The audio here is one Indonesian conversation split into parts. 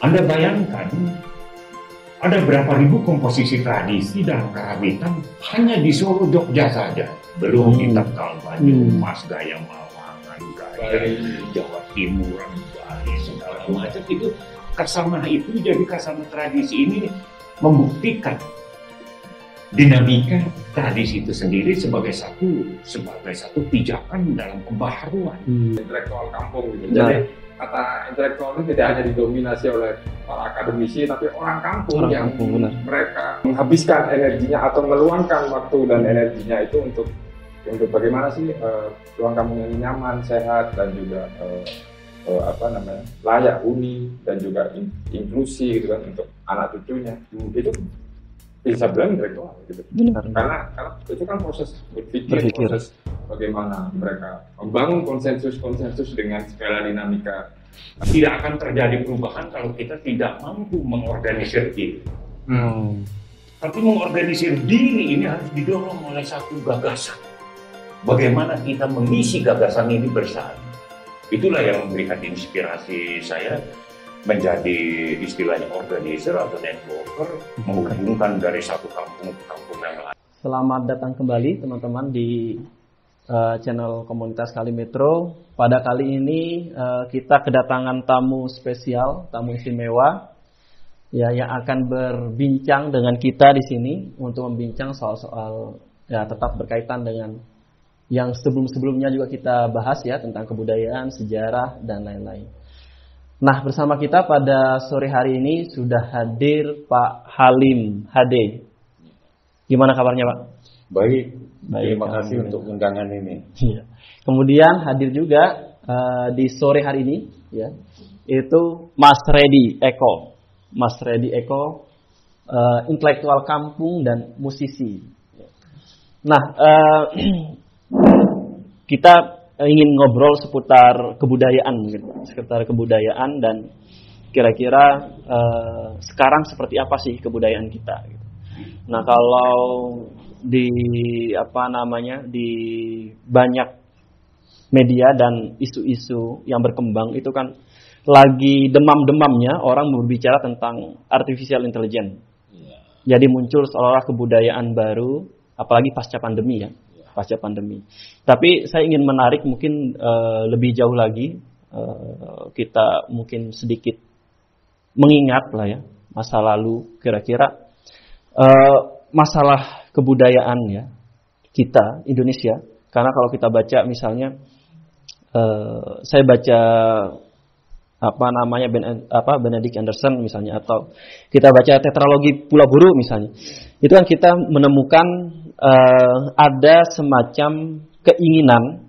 Anda bayangkan, ada berapa ribu komposisi tradisi dalam karawitan hanya di Solo, Jogja saja. Belum di Tegal, Banyumas, Gaya Malangan, Gaya Jawa Timuran, Bali, segala macam itu. Kasana itu jadi kasana tradisi ini membuktikan dinamika tradisi itu sendiri sebagai satu pijakan dalam pembaharuan intelektual kampung gitu. Jadi kata intelektual itu tidak hanya didominasi oleh para akademisi, tapi orang kampung yang mereka menghabiskan energinya atau meluangkan waktu dan energinya itu untuk bagaimana sih ruang kampung yang nyaman, sehat, dan juga layak huni dan juga inklusi gitu kan untuk anak cucunya. Itu bisa bilang intelektual gitu. Karena itu kan proses berpikir, proses bagaimana mereka membangun konsensus dengan segala dinamika. Tidak akan terjadi perubahan kalau kita tidak mampu mengorganisir diri. Tapi mengorganisir diri ini harus didorong oleh satu gagasan. Bagaimana kita mengisi gagasan ini bersama. Itulah yang memberikan inspirasi saya menjadi istilahnya organizer atau networker, menghubungkan dari satu kampung ke kampung yang lain. Selamat datang kembali teman-teman di channel Komunitas Kali Metro. Pada kali ini kita kedatangan tamu spesial, tamu istimewa ya, yang akan berbincang dengan kita di sini untuk membincang soal-soal ya tetap berkaitan dengan yang sebelum-sebelumnya juga kita bahas ya, tentang kebudayaan, sejarah, dan lain-lain. Nah, bersama kita pada sore hari ini sudah hadir Pak Halim HD. Gimana kabarnya, Pak? Baik. Terima kasih untuk undangan ini. Ya. Kemudian hadir juga di sore hari ini, ya, itu Mas Reddy Eko. Mas Reddy Eko, intelektual kampung dan musisi. Nah, kita ingin ngobrol seputar kebudayaan dan kira-kira sekarang seperti apa sih kebudayaan kita. Nah, kalau di di banyak media dan isu-isu yang berkembang itu kan lagi demam-demamnya orang berbicara tentang artificial intelligence. Jadi muncul seolah-olah kebudayaan baru, apalagi pasca pandemi ya. Pasca pandemi. Tapi saya ingin menarik mungkin lebih jauh lagi, kita mungkin sedikit mengingat lah ya masa lalu, kira-kira masalah kebudayaan ya kita Indonesia. Karena kalau kita baca misalnya, saya baca Benedict Anderson misalnya, atau kita baca tetralogi Pulau Buru misalnya, itu kan kita menemukan ada semacam keinginan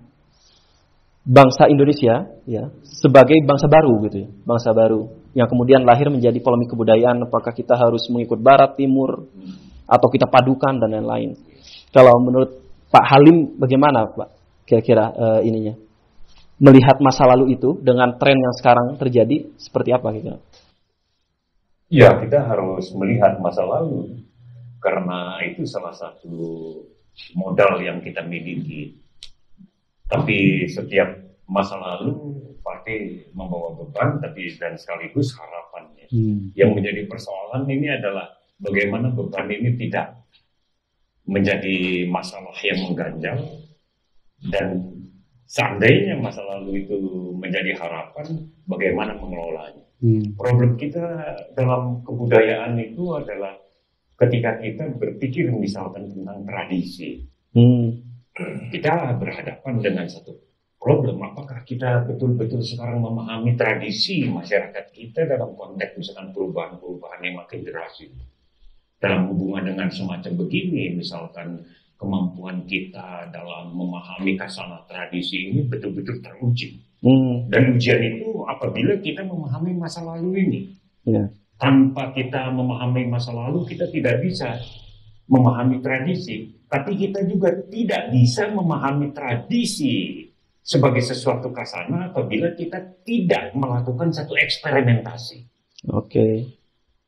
bangsa Indonesia ya sebagai bangsa baru gitu ya, bangsa baru yang kemudian lahir menjadi polemik kebudayaan, apakah kita harus mengikut barat, timur, atau kita padukan dan lain-lain. Kalau menurut Pak Halim bagaimana Pak kira-kira ininya melihat masa lalu itu dengan tren yang sekarang terjadi seperti apa kira-kira? Ya, kita harus melihat masa lalu. Karena itu salah satu modal yang kita miliki. Tapi setiap masa lalu pasti membawa beban, dan sekaligus harapannya. Yang menjadi persoalan ini adalah bagaimana beban ini tidak menjadi masalah yang mengganjal, dan seandainya masa lalu itu menjadi harapan, bagaimana mengelolanya. Problem kita dalam kebudayaan itu adalah ketika kita berpikir misalkan tentang tradisi, kita berhadapan dengan satu problem. Apakah kita betul-betul sekarang memahami tradisi masyarakat kita dalam konteks misalkan perubahan yang generasi? Dalam hubungan dengan semacam begini, misalkan kemampuan kita dalam memahami kasana tradisi ini betul-betul teruji. Dan ujian itu apabila kita memahami masa lalu ini. Tanpa kita memahami masa lalu, kita tidak bisa memahami tradisi. Tapi kita juga tidak bisa memahami tradisi sebagai sesuatu kasana apabila kita tidak melakukan satu eksperimentasi.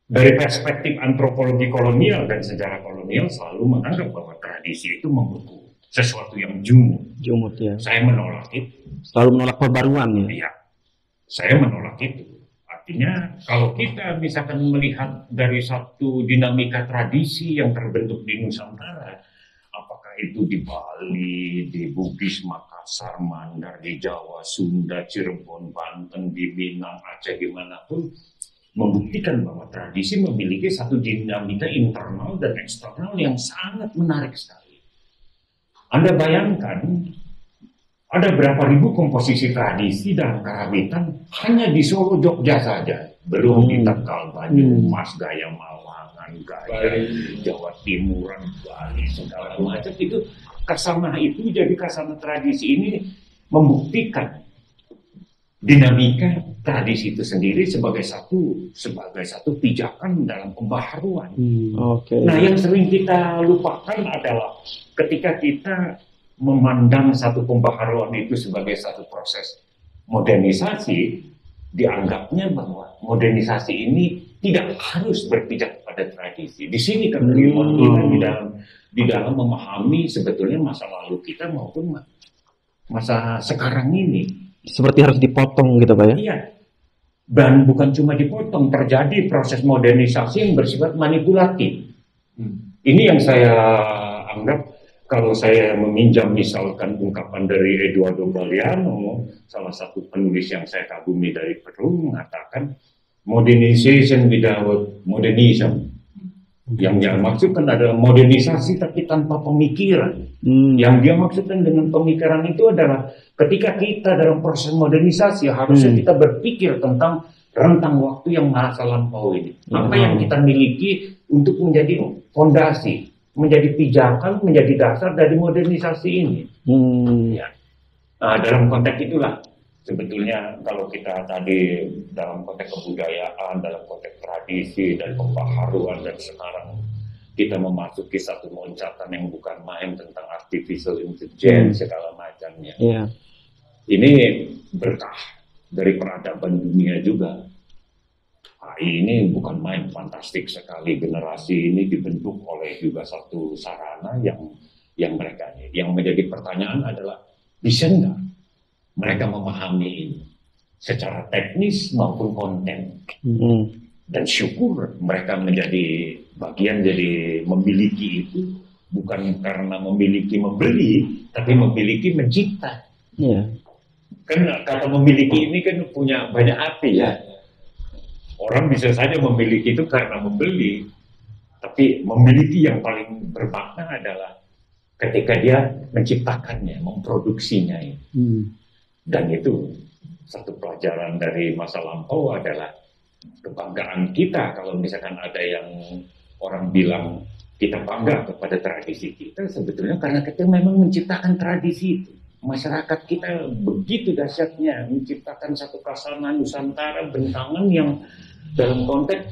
Dari perspektif antropologi kolonial dan sejarah kolonial selalu menganggap bahwa tradisi itu membutuhkan sesuatu yang jumut ya. Saya menolak itu. Selalu menolak perbaruan ya. Iya, saya menolak itu. Artinya kalau kita misalkan melihat dari satu dinamika tradisi yang terbentuk di Nusantara, apakah itu di Bali, di Bugis, Makassar, Mandar, di Jawa, Sunda, Cirebon, Banten, di Minang, Aceh, dimanapun, membuktikan bahwa tradisi memiliki satu dinamika internal dan eksternal yang sangat menarik sekali. Anda bayangkan, ada berapa ribu komposisi tradisi dalam karawitan hanya di Solo, Jogja saja. Belum di Tegal, Banyumas, gaya Malangan, gaya Jawa Timuran, Bali, segala macam. Itu kasana itu jadi kasana tradisi ini membuktikan dinamika tradisi itu sendiri sebagai satu pijakan dalam pembaharuan. Nah, yang sering kita lupakan adalah ketika kita memandang satu pembaharuan itu sebagai satu proses modernisasi, dianggapnya bahwa modernisasi ini tidak harus berpijak pada tradisi. Di sini kekeliruan kita di dalam memahami sebetulnya masa lalu kita maupun masa sekarang ini. Seperti harus dipotong gitu Pak ya? Iya. Dan bukan cuma dipotong, terjadi proses modernisasi yang bersifat manipulatif. Ini yang saya anggap, kalau saya meminjam misalkan ungkapan dari Eduardo Galeano, salah satu penulis yang saya kagumi dari Peru, mengatakan modernization without modernism. Yang dia maksudkan adalah modernisasi tapi tanpa pemikiran. Yang dia maksudkan dengan pemikiran itu adalah ketika kita dalam proses modernisasi harusnya kita berpikir tentang rentang waktu yang masa lampau ini. Apa yang kita miliki untuk menjadi fondasi, menjadi pijakan, menjadi dasar dari modernisasi ini. Ya. Nah, dalam konteks itulah sebetulnya kalau kita tadi dalam konteks kebudayaan, dalam konteks tradisi dan pembaharuan, dan sekarang kita memasuki satu loncatan yang bukan main tentang artificial intelligence segala macamnya. Ini berkah dari peradaban dunia juga. AI ini bukan main, fantastik sekali. Generasi ini dibentuk oleh juga satu sarana yang mereka, yang menjadi pertanyaan adalah bisa nggak mereka memahami ini secara teknis maupun konten. Dan syukur mereka menjadi bagian, jadi memiliki itu bukan karena memiliki membeli, tapi memiliki mencipta. Kan kata memiliki ini kan punya banyak arti ya. Orang bisa saja memiliki itu karena membeli, tapi memiliki yang paling bermakna adalah ketika dia menciptakannya, memproduksinya. Dan itu satu pelajaran dari masa lampau adalah kebanggaan kita. Kalau misalkan ada yang orang bilang kita bangga kepada tradisi kita, sebetulnya karena kita memang menciptakan tradisi itu. Masyarakat kita begitu dahsyatnya menciptakan satu kasana Nusantara bentangan yang dalam konteks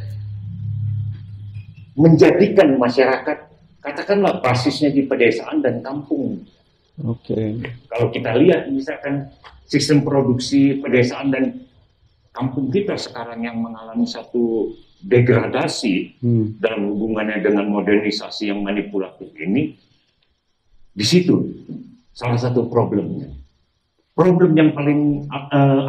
menjadikan masyarakat, katakanlah basisnya di pedesaan dan kampung. Kalau kita lihat misalkan sistem produksi pedesaan dan kampung kita sekarang yang mengalami satu degradasi dalam hubungannya dengan modernisasi yang manipulatif ini, di situ salah satu problemnya. Problem yang paling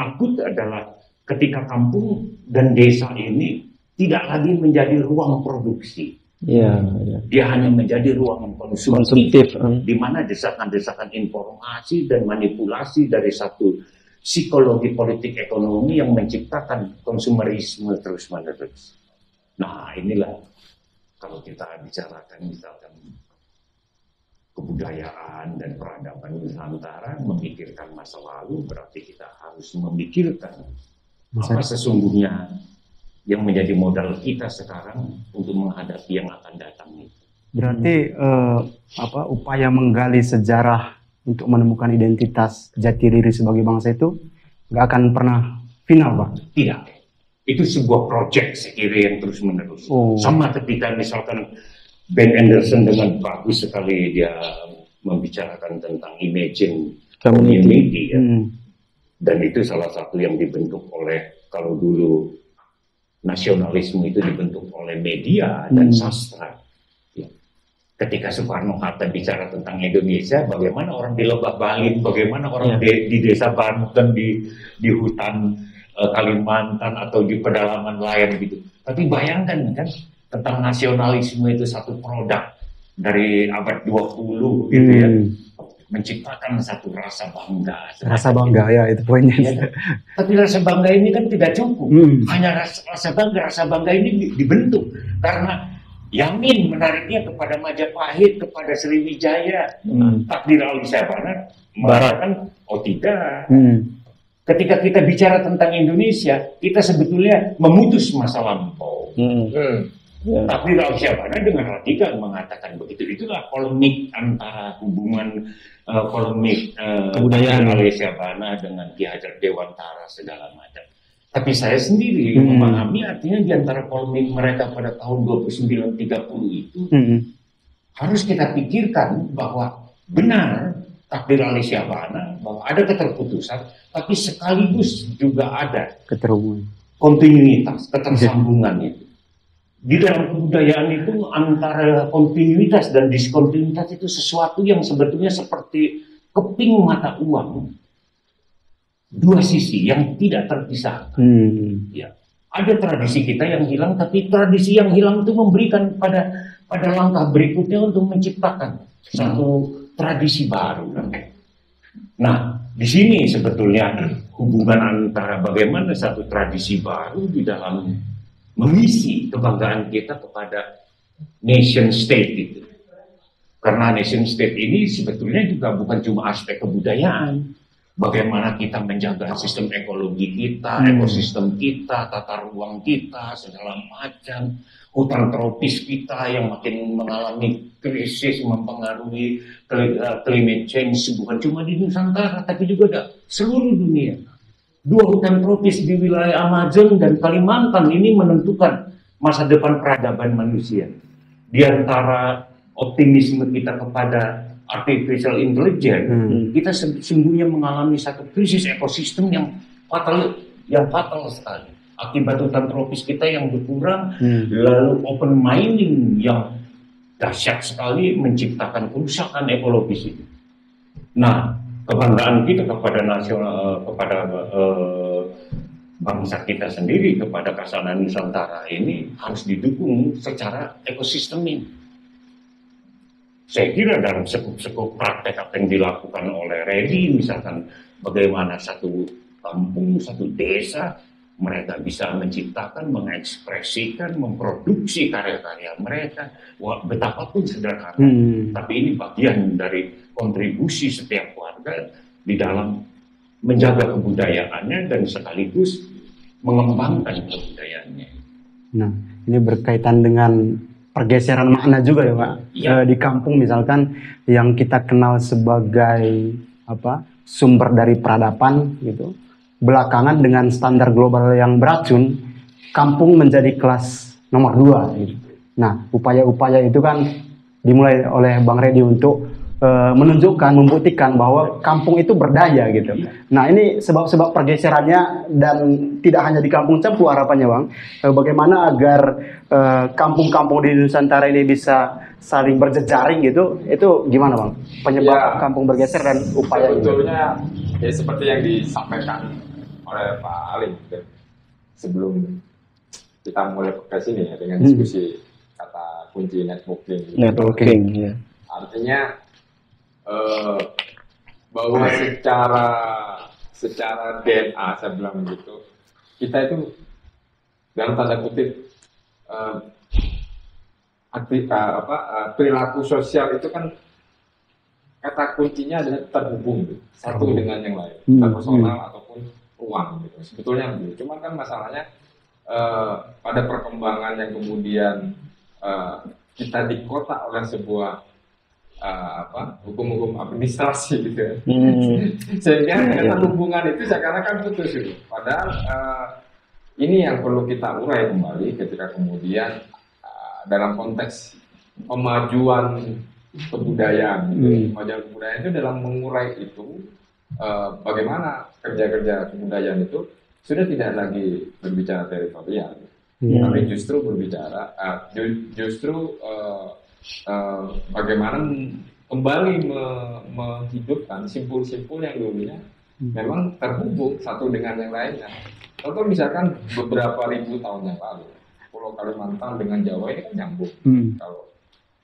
akut adalah ketika kampung dan desa ini tidak lagi menjadi ruang produksi. Dia hanya menjadi ruang konsumtif, di mana desakan-desakan informasi dan manipulasi dari satu psikologi politik ekonomi yang menciptakan konsumerisme terus-menerus. Nah, inilah kalau kita bicarakan misalkan kebudayaan dan peradaban Nusantara, memikirkan masa lalu berarti kita harus memikirkan apa sesungguhnya yang menjadi modal kita sekarang untuk menghadapi yang akan datang. Berarti upaya menggali sejarah untuk menemukan identitas jati diri sebagai bangsa itu nggak akan pernah final, Pak? Tidak. Itu sebuah proyek sekiranya yang terus menerus. Sama ketika misalkan Ben Anderson dengan bagus sekali dia membicarakan tentang imagine community. Dan itu salah satu yang dibentuk oleh, kalau dulu nasionalisme itu dibentuk oleh media dan sastra. Ya. Ketika Soekarno-Hatta bicara tentang Indonesia, bagaimana orang di Lebak Bali, bagaimana orang di desa Banten, di hutan Kalimantan atau di pedalaman lain gitu. Tapi bayangkan kan tentang nasionalisme itu satu produk dari abad 20 gitu ya. Menciptakan satu rasa bangga. Rasa bangga ya itu poinnya. Ya, tapi rasa bangga ini kan tidak cukup. Hanya rasa bangga ini dibentuk karena Yamin menariknya kepada Majapahit, kepada Sriwijaya, takdir Ali Syahbana mengatakan oh tidak. Ketika kita bicara tentang Indonesia, kita sebetulnya memutus masa lampau. Takdir Ali Syahbana dengan radikal mengatakan begitu. Itulah polemik antara hubungan polemik kebudayaan Ali Syahbana dengan Ki Hajar Dewantara segala macam. Tapi saya sendiri memahami artinya di antara polemik mereka pada tahun 29-30 itu harus kita pikirkan bahwa benar takdir Ali Syahbana bahwa ada keterputusan, tapi sekaligus juga ada keterhubungan, kontinuitas, ketersambungan itu. Di dalam kebudayaan itu antara kontinuitas dan diskontinuitas itu sesuatu yang sebetulnya seperti keping mata uang, dua sisi yang tidak terpisahkan. Ya. Ada tradisi kita yang hilang, tapi tradisi yang hilang itu memberikan pada langkah berikutnya untuk menciptakan satu tradisi baru. Nah, di sini sebetulnya hubungan antara bagaimana satu tradisi baru di dalam mengisi kebanggaan kita kepada nation state itu. Karena nation state ini sebetulnya juga bukan cuma aspek kebudayaan. Bagaimana kita menjaga sistem ekologi kita, ekosistem kita, tata ruang kita, segala macam. Hutan tropis kita yang makin mengalami krisis, mempengaruhi climate change, bukan cuma di Nusantara, tapi juga ada seluruh dunia. 2 hutan tropis di wilayah Amazon dan Kalimantan ini menentukan masa depan peradaban manusia. Di antara optimisme kita kepada artificial intelligence, kita sesungguhnya mengalami satu krisis ekosistem yang fatal sekali. Akibat hutan tropis kita yang berkurang, lalu open mining yang dahsyat sekali menciptakan kerusakan ekologis itu. Nah, kebanggaan kita kepada bangsa kita sendiri, kepada Kasanan Nusantara ini harus didukung secara ekosistem ini. Saya kira dalam sekup praktek apa yang dilakukan oleh Reddy, misalkan bagaimana satu kampung, satu desa, mereka bisa menciptakan, mengekspresikan, memproduksi karya-karya mereka, betapapun sederhana. Tapi ini bagian dari kontribusi setiap warga di dalam menjaga kebudayaannya dan sekaligus mengembangkan kebudayaannya. Nah, ini berkaitan dengan pergeseran makna juga ya Pak. Ya. Di kampung misalkan yang kita kenal sebagai sumber dari peradaban gitu. Belakangan dengan standar global yang beracun, kampung menjadi kelas nomor 2 gitu. Nah, upaya-upaya itu kan dimulai oleh Bang Reddy untuk menunjukkan, membuktikan bahwa kampung itu berdaya gitu. Nah, ini sebab-sebab pergeserannya dan tidak hanya di Kampung Cempu harapannya Bang. Bagaimana agar kampung-kampung di Nusantara ini bisa saling berjejaring gitu, itu gimana Bang? Penyebab kampung bergeser dan upaya sebetulnya ya seperti yang disampaikan oleh Pak Alim gitu. Sebelum kita mulai podcast ini ya dengan diskusi kata kunci networking. Gitu. Networking, ya. Artinya bahwa secara DNA saya bilang begitu, kita itu dalam tanda kutip perilaku sosial itu kan kata kuncinya adalah terhubung satu dengan yang lain, personal ataupun ruang gitu. Sebetulnya begitu. Cuma kan masalahnya pada perkembangan yang kemudian kita dikotak oleh sebuah hukum-hukum administrasi gitu ya. Sehingga kata hubungan itu seakan-akan putus gitu. Padahal ini yang perlu kita urai kembali ketika kemudian dalam konteks pemajuan kebudayaan pemajuan kebudayaan itu dalam mengurai itu bagaimana kerja-kerja kebudayaan itu sudah tidak lagi berbicara teritorial, tapi justru berbicara bagaimana kembali menghidupkan simpul-simpul yang dulunya memang terhubung satu dengan yang lainnya. Contoh misalkan beberapa ribu tahun yang lalu, Pulau Kalimantan dengan Jawa ini kan nyambung.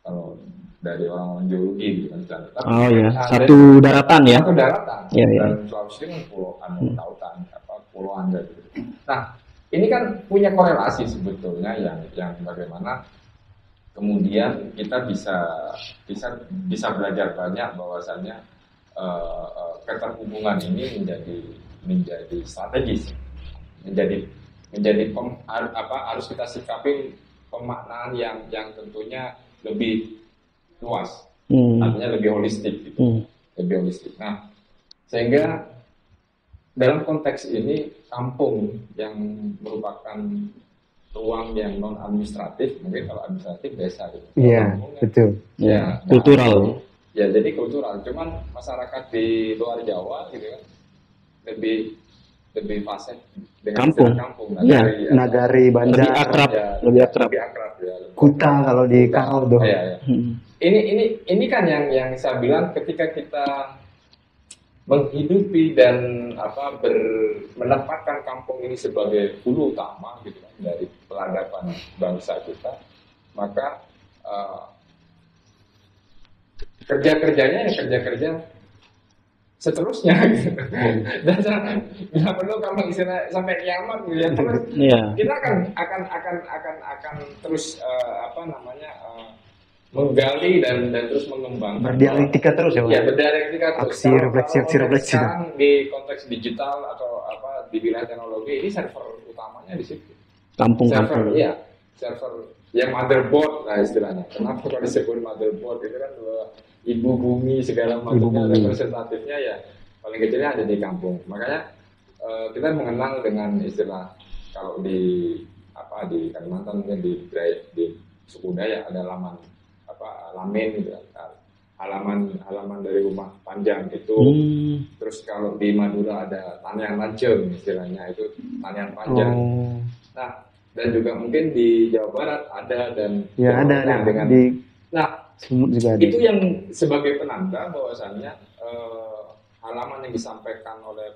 Kalau dari orang geologi gitu kan. Oh ya, satu daratan ya. Satu daratan. Ya, ya. Dan Sulawesi kan pulau Tautan, Pulau Anda gitu. Nah, ini kan punya korelasi sebetulnya yang bagaimana kemudian kita bisa belajar banyak bahwasannya keterhubungan ini menjadi strategis, harus kita sikapi pemaknaan yang tentunya lebih luas, artinya lebih holistik gitu. Lebih holistik. Nah, sehingga dalam konteks ini kampung yang merupakan ruang yang non administratif, mungkin kalau administratif desa gitu. Iya, betul. Ya, kultural. Ya, jadi kultural. Cuman masyarakat di luar Jawa gitu kan lebih fasih dengan Kampung. istilah kampung. Nagari, Banjar. Lebih akrab. Lebih akrab. Ya. Kuta kalau di Karo tuh. Ya. Ini kan yang saya bilang ketika kita menghidupi dan menempatkan kampung ini sebagai hulu utama gitu kan dari peradaban bangsa kita, maka kerja-kerjanya seterusnya gitu. Dan nggak perlu kamu istilah sampai kiamat gitu ya, terus kita akan terus menggali dan terus mengembangkan. Berdialektika terus ya, Pak? Ya, berdialektika terus. Aksi refleksi. Sekarang di konteks digital atau di wilayah teknologi ini server utamanya di situ. Kampung-kampung. Server yang motherboard lah istilahnya. Kenapa kalau disebut motherboard itu kan ibu bumi segala macamnya representatifnya ya paling kecilnya ada di kampung. Makanya kita mengenal dengan istilah kalau di Kalimantan mungkin di suku Dayak ada lamen gitu, halaman dari rumah panjang itu. Terus kalau di Madura ada tanian lanceng istilahnya, itu tanian panjang. Nah, dan juga mungkin di Jawa Barat ada dan ada dengan Sumut juga ada. Itu yang sebagai penanda bahwasannya halaman yang disampaikan oleh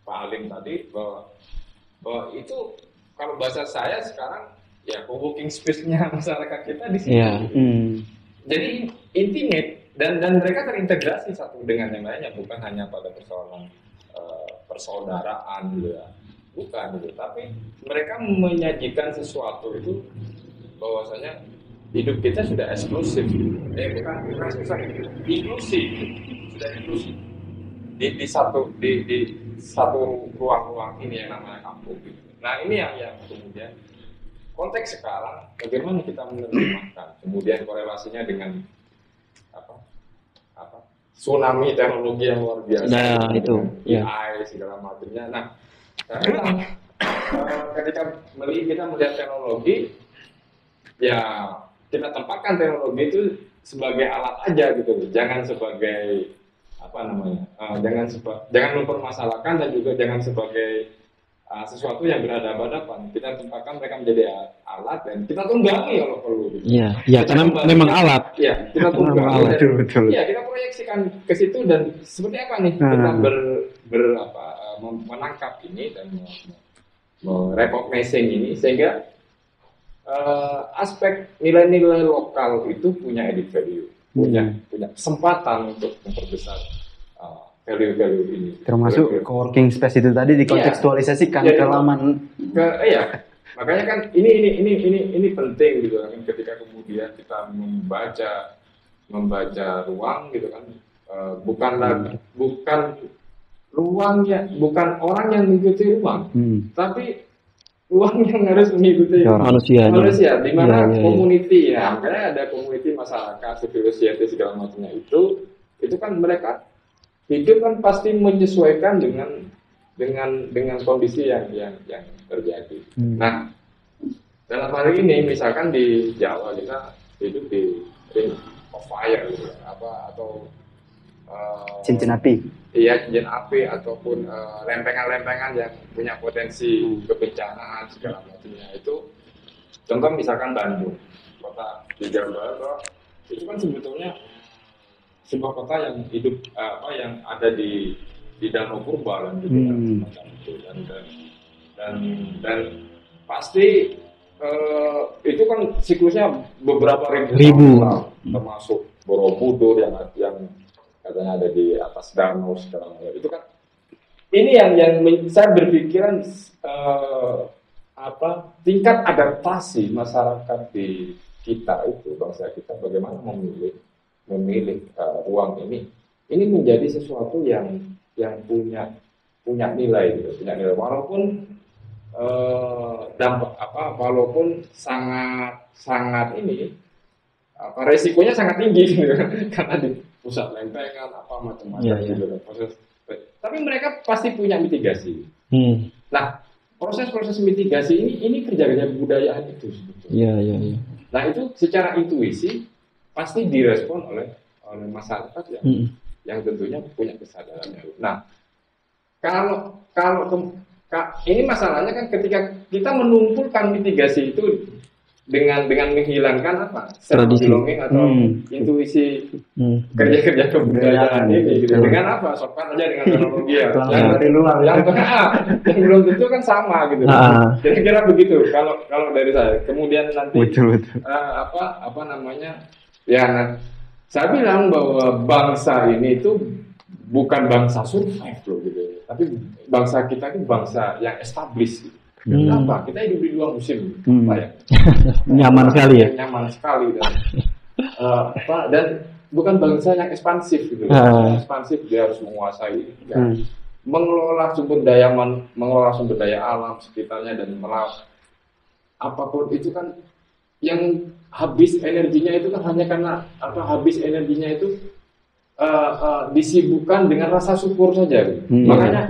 Pak Alim tadi bahwa itu kalau bahasa saya sekarang ya co-working space-nya masyarakat kita di sini. Jadi intimate dan mereka terintegrasi satu dengan yang lainnya, bukan hanya pada persoalan persaudaraan gitu ya. Bukan gitu, tapi mereka menyajikan sesuatu itu bahwasanya hidup kita sudah eksklusif. Bukan susah, inklusif. Sudah inklusif. Di satu ruang-ruang ini yang namanya kampung gitu. Nah, ini yang kemudian konteks sekarang bagaimana kita menerjemahkan, kemudian korelasinya dengan tsunami teknologi yang luar biasa, itu AI segala macamnya. Nah, ketika kita melihat teknologi, ya kita tempatkan teknologi itu sebagai alat aja gitu, jangan sebagai jangan mempermasalahkan dan juga jangan sebagai sesuatu yang berhadapan-hadapan. Kita tempatkan mereka menjadi alat dan kita tunggangi kalau perlu. Iya, karena memang alat. Iya, kita tunggangi. Betul. Iya, kita proyeksikan ke situ dan seperti apa nih kita menangkap ini dan merecognizing ini sehingga aspek nilai-nilai lokal itu punya added value, punya kesempatan untuk memperbesar value ini. Termasuk co-working space itu tadi dikontekstualisasikan ke laman. Makanya kan ini penting gitu kan, ketika kemudian kita membaca ruang gitu kan, bukan ruangnya, bukan orang yang mengikuti ruang, tapi ruang yang harus mengikuti manusia, di mana community ya, makanya ada community masyarakat, civil society segala macamnya itu kan mereka hidup kan pasti menyesuaikan dengan kondisi yang terjadi. Nah, dalam hal ini misalkan di Jawa kita hidup di ring of fire gitu, atau cincin api. Iya, cincin api ataupun lempengan-lempengan yang punya potensi kebencanaan segala macamnya. Itu contoh misalkan Bandung, kota di Jawa Barat, itu kan sebetulnya sebuah kota yang hidup yang ada di Danau Purba dan gitu semacam itu, dan dan pasti itu kan siklusnya beberapa ribu tahun, termasuk Borobudur yang katanya ada di atas danau segala macam. Itu kan ini yang saya berpikiran tingkat adaptasi masyarakat di kita itu, bangsa kita, bagaimana memilih ruang ini menjadi sesuatu yang punya nilai gitu, punya nilai walaupun dampak walaupun sangat ini resikonya sangat tinggi gitu, karena di pusat lempengan macam-macam gitu proses, tapi mereka pasti punya mitigasi. Nah, proses mitigasi ini kerja kebudayaan itu sebetulnya. Nah, itu secara intuisi pasti direspon oleh masyarakat yang tentunya punya kesadaran itu. Nah, kalau ini masalahnya kan ketika kita menumpulkan mitigasi itu dengan menghilangkan tradisi atau intuisi kerja kebudayaan ini gitu. Dengan sopan aja dengan teknologi yang dari luar yang belum tentu kan sama gitu. Kira-kira begitu kalau dari saya. Kemudian nanti saya bilang bahwa bangsa ini itu bukan bangsa survive loh gitu, tapi bangsa kita itu bangsa yang established gitu. Kenapa? Kita hidup di 2 musim, nyaman sekali ya. Nyaman sekali dan bukan bangsa yang ekspansif gitu. Ekspansif dia harus menguasai, mengelola sumber daya alam sekitarnya dan apapun itu kan yang habis energinya itu kan hanya karena habis energinya itu disibukkan dengan rasa syukur saja. Makanya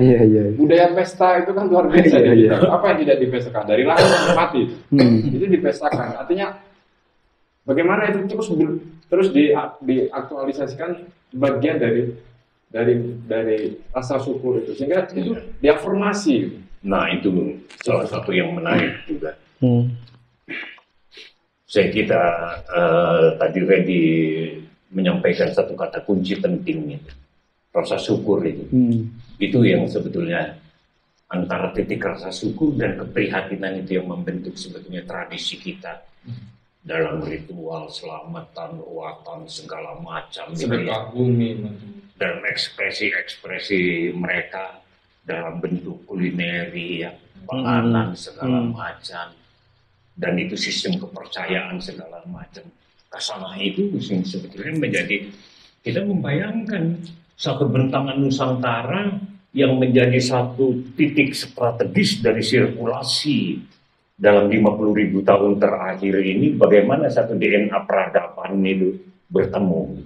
budaya pesta itu kan luar biasa. Apa yang tidak dipestakan? Dari lahir sampai mati itu dipestakan. Artinya bagaimana itu terus diaktualisasikan bagian dari rasa syukur itu, sehingga itu diafirmasi. Nah, itu salah satu yang menarik juga. Saya kira tadi Reddy menyampaikan satu kata kunci penting itu, rasa syukur itu. Itu yang sebetulnya antara titik rasa syukur dan keprihatinan itu yang membentuk sebetulnya tradisi kita dalam ritual selamatan, ruatan segala macam, sedekah bumi, dalam ekspresi mereka dalam bentuk kulineri, panganan segala macam, dan itu sistem kepercayaan segala macam. Kesana itu sebetulnya menjadi, kita membayangkan satu bentangan Nusantara yang menjadi satu titik strategis dari sirkulasi dalam 50.000 tahun terakhir ini, bagaimana satu DNA peradaban itu bertemu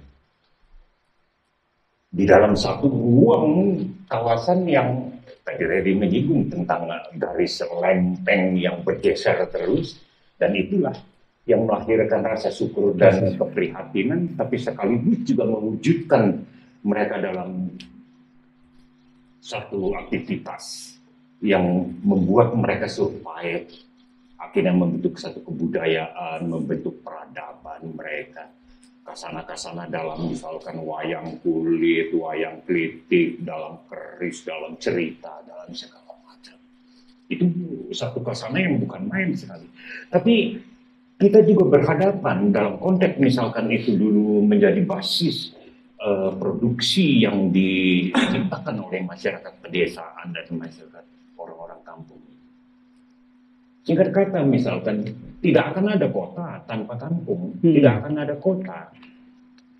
di dalam satu ruang kawasan yang tadi menyinggung tentang garis lempeng yang bergeser terus, dan itulah yang melahirkan rasa syukur dan keprihatinan, tapi sekaligus juga mewujudkan mereka dalam satu aktivitas yang membuat mereka survive, akhirnya membentuk satu kebudayaan, membentuk peradaban mereka. Kasana-kasana dalam misalkan wayang kulit, wayang klitik, dalam keris, dalam cerita, dalam segala macam. Itu satu kasana yang bukan main sekali. Tapi kita juga berhadapan dalam konteks misalkan itu dulu menjadi basis produksi yang diciptakan oleh masyarakat pedesaan dan masyarakat orang-orang kampung. Singkat kata misalkan tidak akan ada kota tanpa kampung, tidak akan ada kota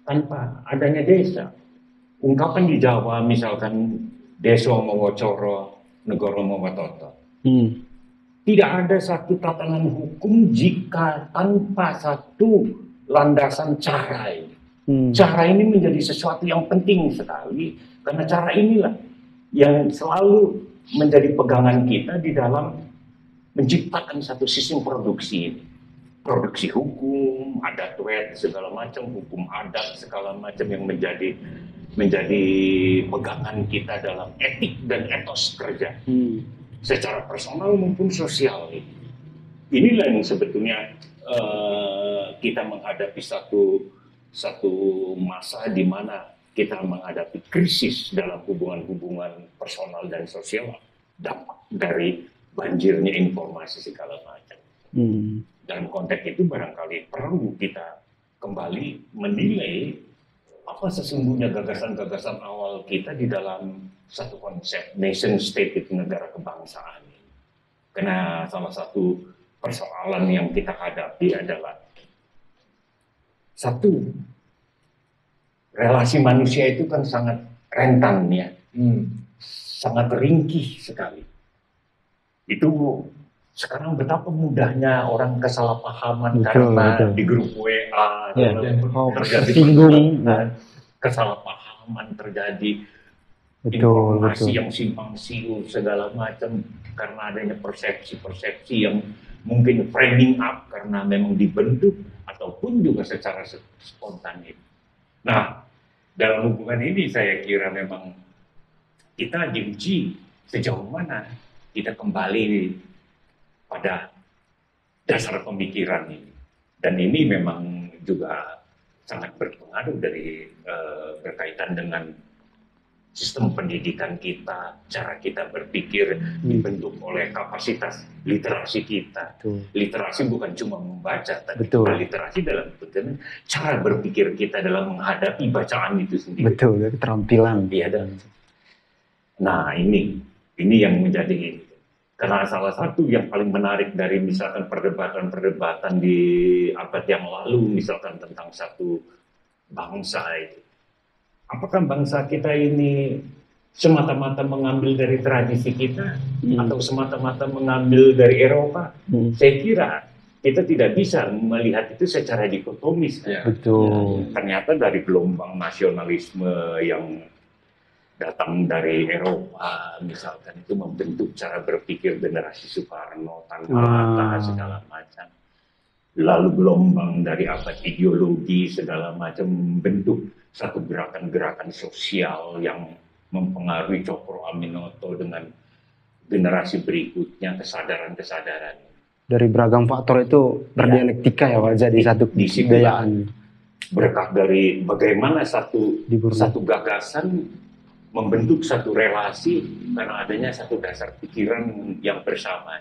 tanpa adanya desa. Ungkapan di Jawa misalkan Deso Mowocoro, Negoro Mowatoto. Tidak ada satu tatanan hukum jika tanpa satu landasan cara ini. Cara ini menjadi sesuatu yang penting sekali, karena cara inilah yang selalu menjadi pegangan kita di dalam menciptakan satu sistem produksi ini. Produksi hukum, adat wet, segala macam, hukum adat, segala macam yang menjadi pegangan kita dalam etik dan etos kerja. Secara personal maupun sosial. Inilah yang sebetulnya kita menghadapi satu masa di mana kita menghadapi krisis dalam hubungan-hubungan personal dan sosial, dampak dari banjirnya informasi segala macam. Hmm. Dalam konteks itu barangkali perlu kita kembali menilai apa sesungguhnya gagasan-gagasan awal kita di dalam satu konsep nation state, itu negara kebangsaan. Karena salah satu persoalan yang kita hadapi adalah satu, relasi manusia itu kan sangat rentan ya, sangat ringkih sekali. Itu sekarang betapa mudahnya orang kesalahpahaman karena di grup WA terjadi kesalahpahaman, terjadi informasi yang simpang siur segala macam karena adanya persepsi-persepsi yang mungkin framing up karena memang dibentuk ataupun juga secara spontan. Nah, dalam hubungan ini saya kira memang kita diuji sejauh mana kita kembali pada dasar pemikiran ini. Dan ini memang juga sangat berpengaruh dari berkaitan dengan sistem pendidikan kita, cara kita berpikir dibentuk oleh kapasitas literasi kita. Literasi bukan cuma membaca, tapi literasi dalam bentuk cara berpikir kita dalam menghadapi bacaan itu sendiri. Betul, keterampilan. Iya, dan nah ini yang menjadi, karena salah satu yang paling menarik dari misalkan perdebatan-perdebatan di abad yang lalu, misalkan tentang satu bangsa itu. Apakah bangsa kita ini semata-mata mengambil dari tradisi kita atau semata-mata mengambil dari Eropa? Saya kira kita tidak bisa melihat itu secara dikotomis. Ya. Betul. Ternyata dari gelombang nasionalisme yang datang dari Eropa, misalkan itu membentuk cara berpikir generasi Soekarno, Tanpa Hatta, segala macam. Lalu gelombang dari abad ideologi segala macam membentuk satu gerakan-gerakan sosial yang mempengaruhi Cokro Aminoto dengan generasi berikutnya, kesadaran-kesadaran. Dari beragam faktor itu berdialektika ya Pak, jadi satu kebudayaan. Berkah dari bagaimana satu gagasan membentuk satu relasi karena adanya satu dasar pikiran yang bersama.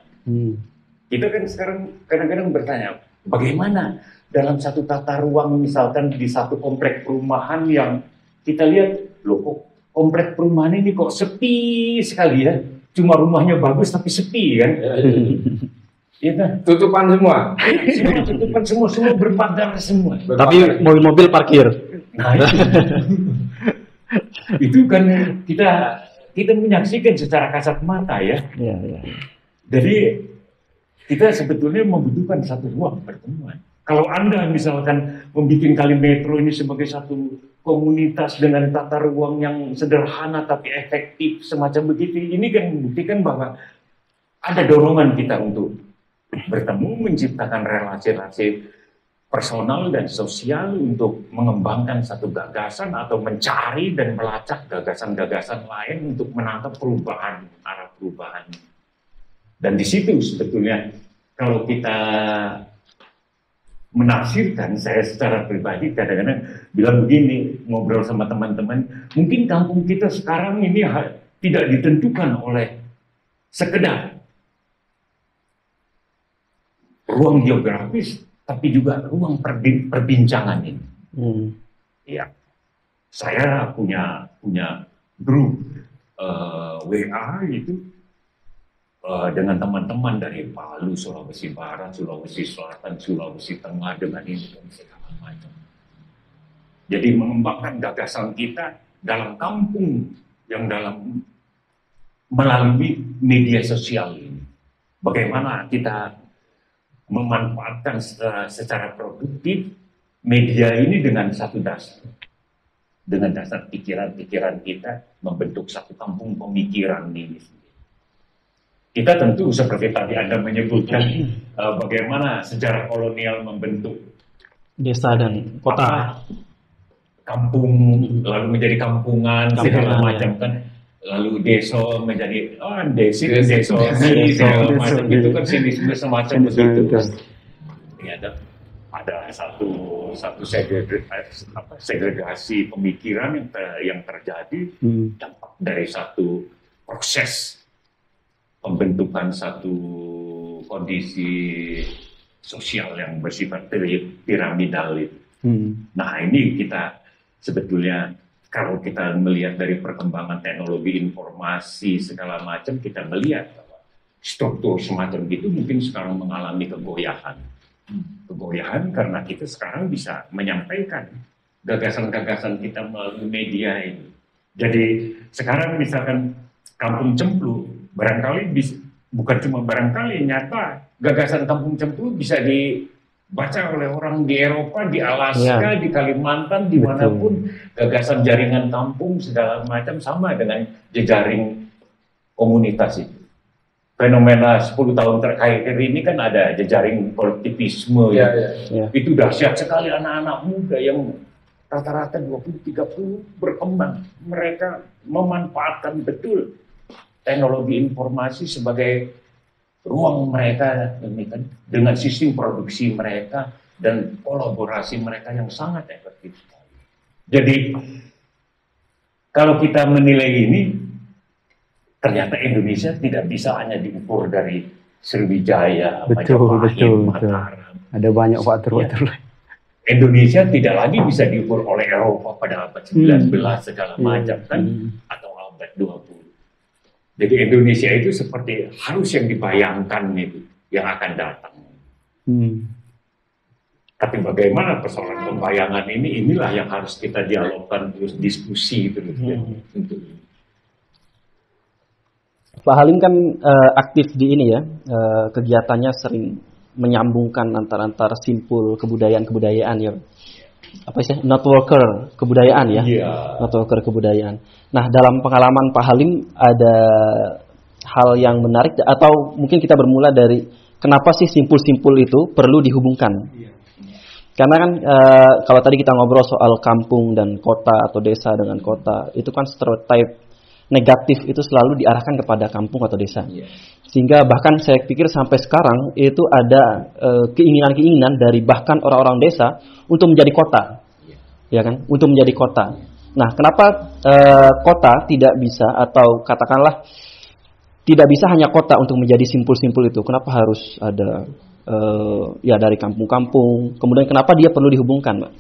Kita kan sekarang kadang-kadang bertanya, bagaimana dalam satu tata ruang misalkan di satu komplek perumahan yang kita lihat, loh kok komplek perumahan ini kok sepi sekali ya, cuma rumahnya bagus tapi sepi kan. Iya kan? Tutupan semua. Tutupan semua berpagar semua. Tapi mobil-mobil parkir. Nah, itu kan kita menyaksikan secara kasat mata ya. Jadi kita sebetulnya membutuhkan satu ruang pertemuan. Kalau Anda misalkan membuat Kali Metro ini sebagai satu komunitas dengan tata ruang yang sederhana tapi efektif semacam begitu, ini kan membuktikan bahwa ada dorongan kita untuk bertemu, menciptakan relasi-relasi personal dan sosial untuk mengembangkan satu gagasan atau mencari dan melacak gagasan-gagasan lain untuk menangkap perubahan, arah perubahan. Dan di situ sebetulnya kalau kita menafsirkan, saya secara pribadi kadang-kadang bilang begini, ngobrol sama teman-teman, mungkin kampung kita sekarang ini tidak ditentukan oleh sekedar ruang geografis, tapi juga ruang perbincangan ini. Ya, saya punya grup WA itu dengan teman-teman dari Palu, Sulawesi Barat, Sulawesi Selatan, Sulawesi Tengah dengan ini dan segala macam. Jadi mengembangkan gagasan kita dalam kampung yang melalui media sosial ini. Bagaimana kita memanfaatkan secara produktif media ini dengan satu dasar. Dengan dasar pikiran-pikiran kita membentuk satu kampung pemikiran ini. Kita tentu seperti tadi Anda menyebutkan bagaimana sejarah kolonial membentuk desa dan kota, kampung lalu menjadi kampungan segala macam kan, lalu deso menjadi deso segala macam itu kan sinisme semacam begitu. Ya, ada satu segregasi pemikiran yang terjadi dampak dari satu proses pembentukan satu kondisi sosial yang bersifat piramidal itu. Nah ini kita sebetulnya kalau kita melihat dari perkembangan teknologi informasi segala macam, kita melihat bahwa struktur semacam itu mungkin sekarang mengalami kegoyahan. Kegoyahan karena kita sekarang bisa menyampaikan gagasan-gagasan kita melalui media ini. Jadi sekarang misalkan Kampung Cemplu, barangkali bukan cuma barangkali, nyata gagasan Kampung Cemplu bisa dibaca oleh orang di Eropa, di Alaska, di Kalimantan, dimanapun. Gagasan jaringan kampung segala macam sama dengan jejaring komunitas itu. Fenomena 10 tahun terakhir ini kan ada jejaring kolektivisme. Itu dahsyat sekali, anak-anak muda yang rata-rata 20-30 berkembang. Mereka memanfaatkan betul teknologi informasi sebagai ruang mereka ini kan, dengan sistem produksi mereka dan kolaborasi mereka yang sangat efektif. Jadi kalau kita menilai ini, ternyata Indonesia tidak bisa hanya diukur dari Sriwijaya, Majapahit, Mataram. Ada banyak faktor-faktor lain. Indonesia tidak lagi bisa diukur oleh Eropa pada abad 19 segala macam kan, atau abad 20. Jadi Indonesia itu seperti harus yang dibayangkan itu yang akan datang. Tapi bagaimana persoalan pembayangan inilah yang harus kita dialogkan, terus diskusi terus ya. Pak Halim kan aktif di ini ya, kegiatannya sering menyambungkan antara simpul kebudayaan ya, apa sih, networker kebudayaan ya, networker kebudayaan. Nah, dalam pengalaman Pak Halim ada hal yang menarik, atau mungkin kita bermula dari kenapa sih simpul-simpul itu perlu dihubungkan? Karena kan kalau tadi kita ngobrol soal kampung dan kota atau desa dengan kota, itu kan stereotip negatif itu selalu diarahkan kepada kampung atau desa. Sehingga bahkan saya pikir sampai sekarang itu ada keinginan-keinginan dari bahkan orang-orang desa untuk menjadi kota. Ya kan? Untuk menjadi kota. Nah, kenapa kota tidak bisa, atau katakanlah tidak bisa hanya kota untuk menjadi simpul-simpul itu? Kenapa harus ada ya dari kampung-kampung? Kemudian kenapa dia perlu dihubungkan, Pak?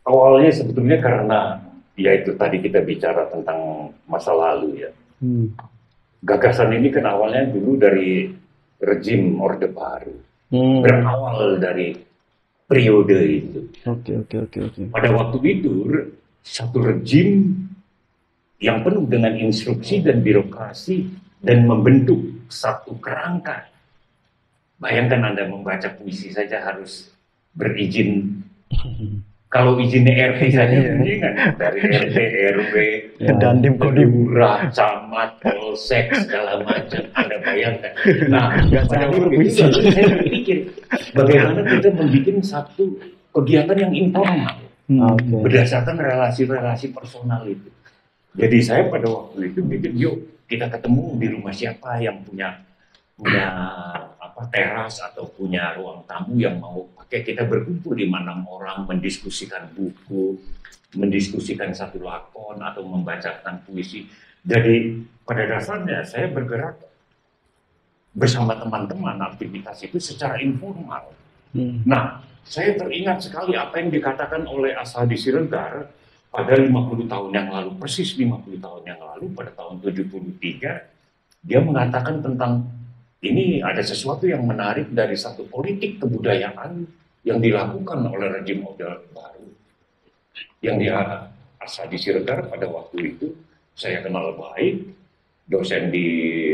Awalnya sebetulnya karena ya itu tadi kita bicara tentang masa lalu ya. Gagasan ini kan awalnya dulu dari rejim Orde Baru. Berawal dari periode itu. Oke. Pada waktu itu satu rejim yang penuh dengan instruksi dan birokrasi dan membentuk satu kerangka. Bayangkan Anda membaca puisi saja harus berizin. Kalau izinnya RT saja kan dari RT, RW, Dandim, Kodim, Lurah, Camat, Polsek segala macam. Anda bayangkan. Nah, pada waktu itu saya berpikir bagaimana kita membuat satu kegiatan yang informal berdasarkan relasi-relasi personal itu. Jadi saya pada waktu itu mikir, yuk kita ketemu di rumah siapa yang punya teras atau punya ruang tamu yang mau pakai, kita berkumpul 5-6 orang mendiskusikan buku, mendiskusikan satu lakon atau membacakan puisi. Jadi pada dasarnya saya bergerak bersama teman-teman aktivitas itu secara informal. Nah, saya teringat sekali apa yang dikatakan oleh Asadi Siregar pada 50 tahun yang lalu, persis 50 tahun yang lalu, pada tahun 73, dia mengatakan tentang ini ada sesuatu yang menarik dari satu politik kebudayaan yang dilakukan oleh rejim Orde Baru. Yang dia Asadi Siregar pada waktu itu saya kenal baik, dosen di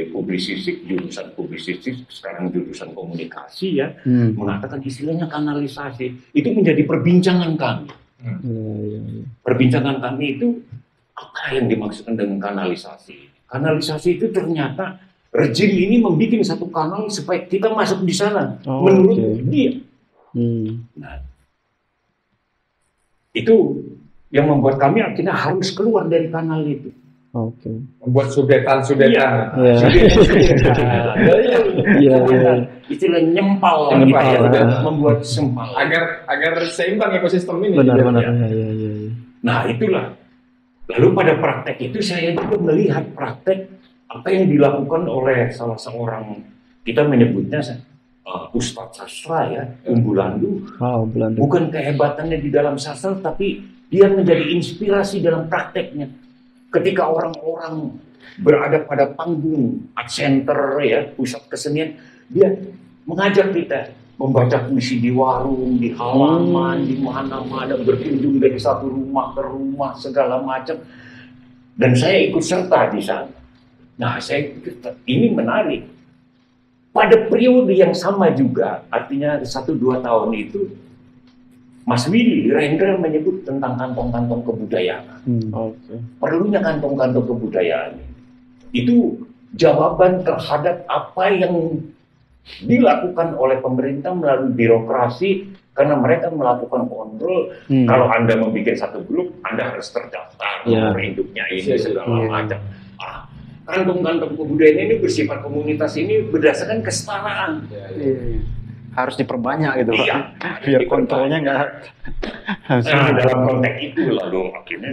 publisistik, jurusan publisistik, sekarang jurusan komunikasi ya, mengatakan istilahnya kanalisasi. Itu menjadi perbincangan kami. Perbincangan kami itu apa yang dimaksudkan dengan kanalisasi? Kanalisasi itu ternyata rejim ini membuat satu kanal supaya kita masuk di sana, menurut dia. Nah, itu yang membuat kami akhirnya harus keluar dari kanal itu. Membuat sudetan-sudetan. Istilah nyempal, membuat sempal. Agar seimbang ekosistem ini. Benar. Nah, itulah. Lalu pada praktek itu saya juga melihat praktek apa yang dilakukan oleh salah seorang, kita menyebutnya Ustadz sastra ya, Umbulandu. Umbulandu. Bukan kehebatannya di dalam sastra, tapi dia menjadi inspirasi dalam prakteknya. Ketika orang-orang berada pada panggung, art center ya, pusat kesenian, dia mengajak kita membaca puisi di warung, di halaman, di mana-mana, berkunjung dari satu rumah ke rumah, segala macam. Dan saya ikut serta di sana. Nah, ini menarik. Pada periode yang sama juga, artinya 1-2 tahun itu, Mas Willy Rendra menyebut tentang kantong-kantong kebudayaan. Perlunya kantong-kantong kebudayaan. Itu jawaban terhadap apa yang dilakukan oleh pemerintah melalui birokrasi, karena mereka melakukan kontrol. Kalau Anda membuat satu grup, Anda harus terdaftar, nomor induknya ini, segala macam. Kantong-kantong kebudayaan ini bersifat komunitas ini berdasarkan kesetaraan. Harus diperbanyak gitu, Iya, biar kontrolnya nggak. Dalam konteks itu lalu akhirnya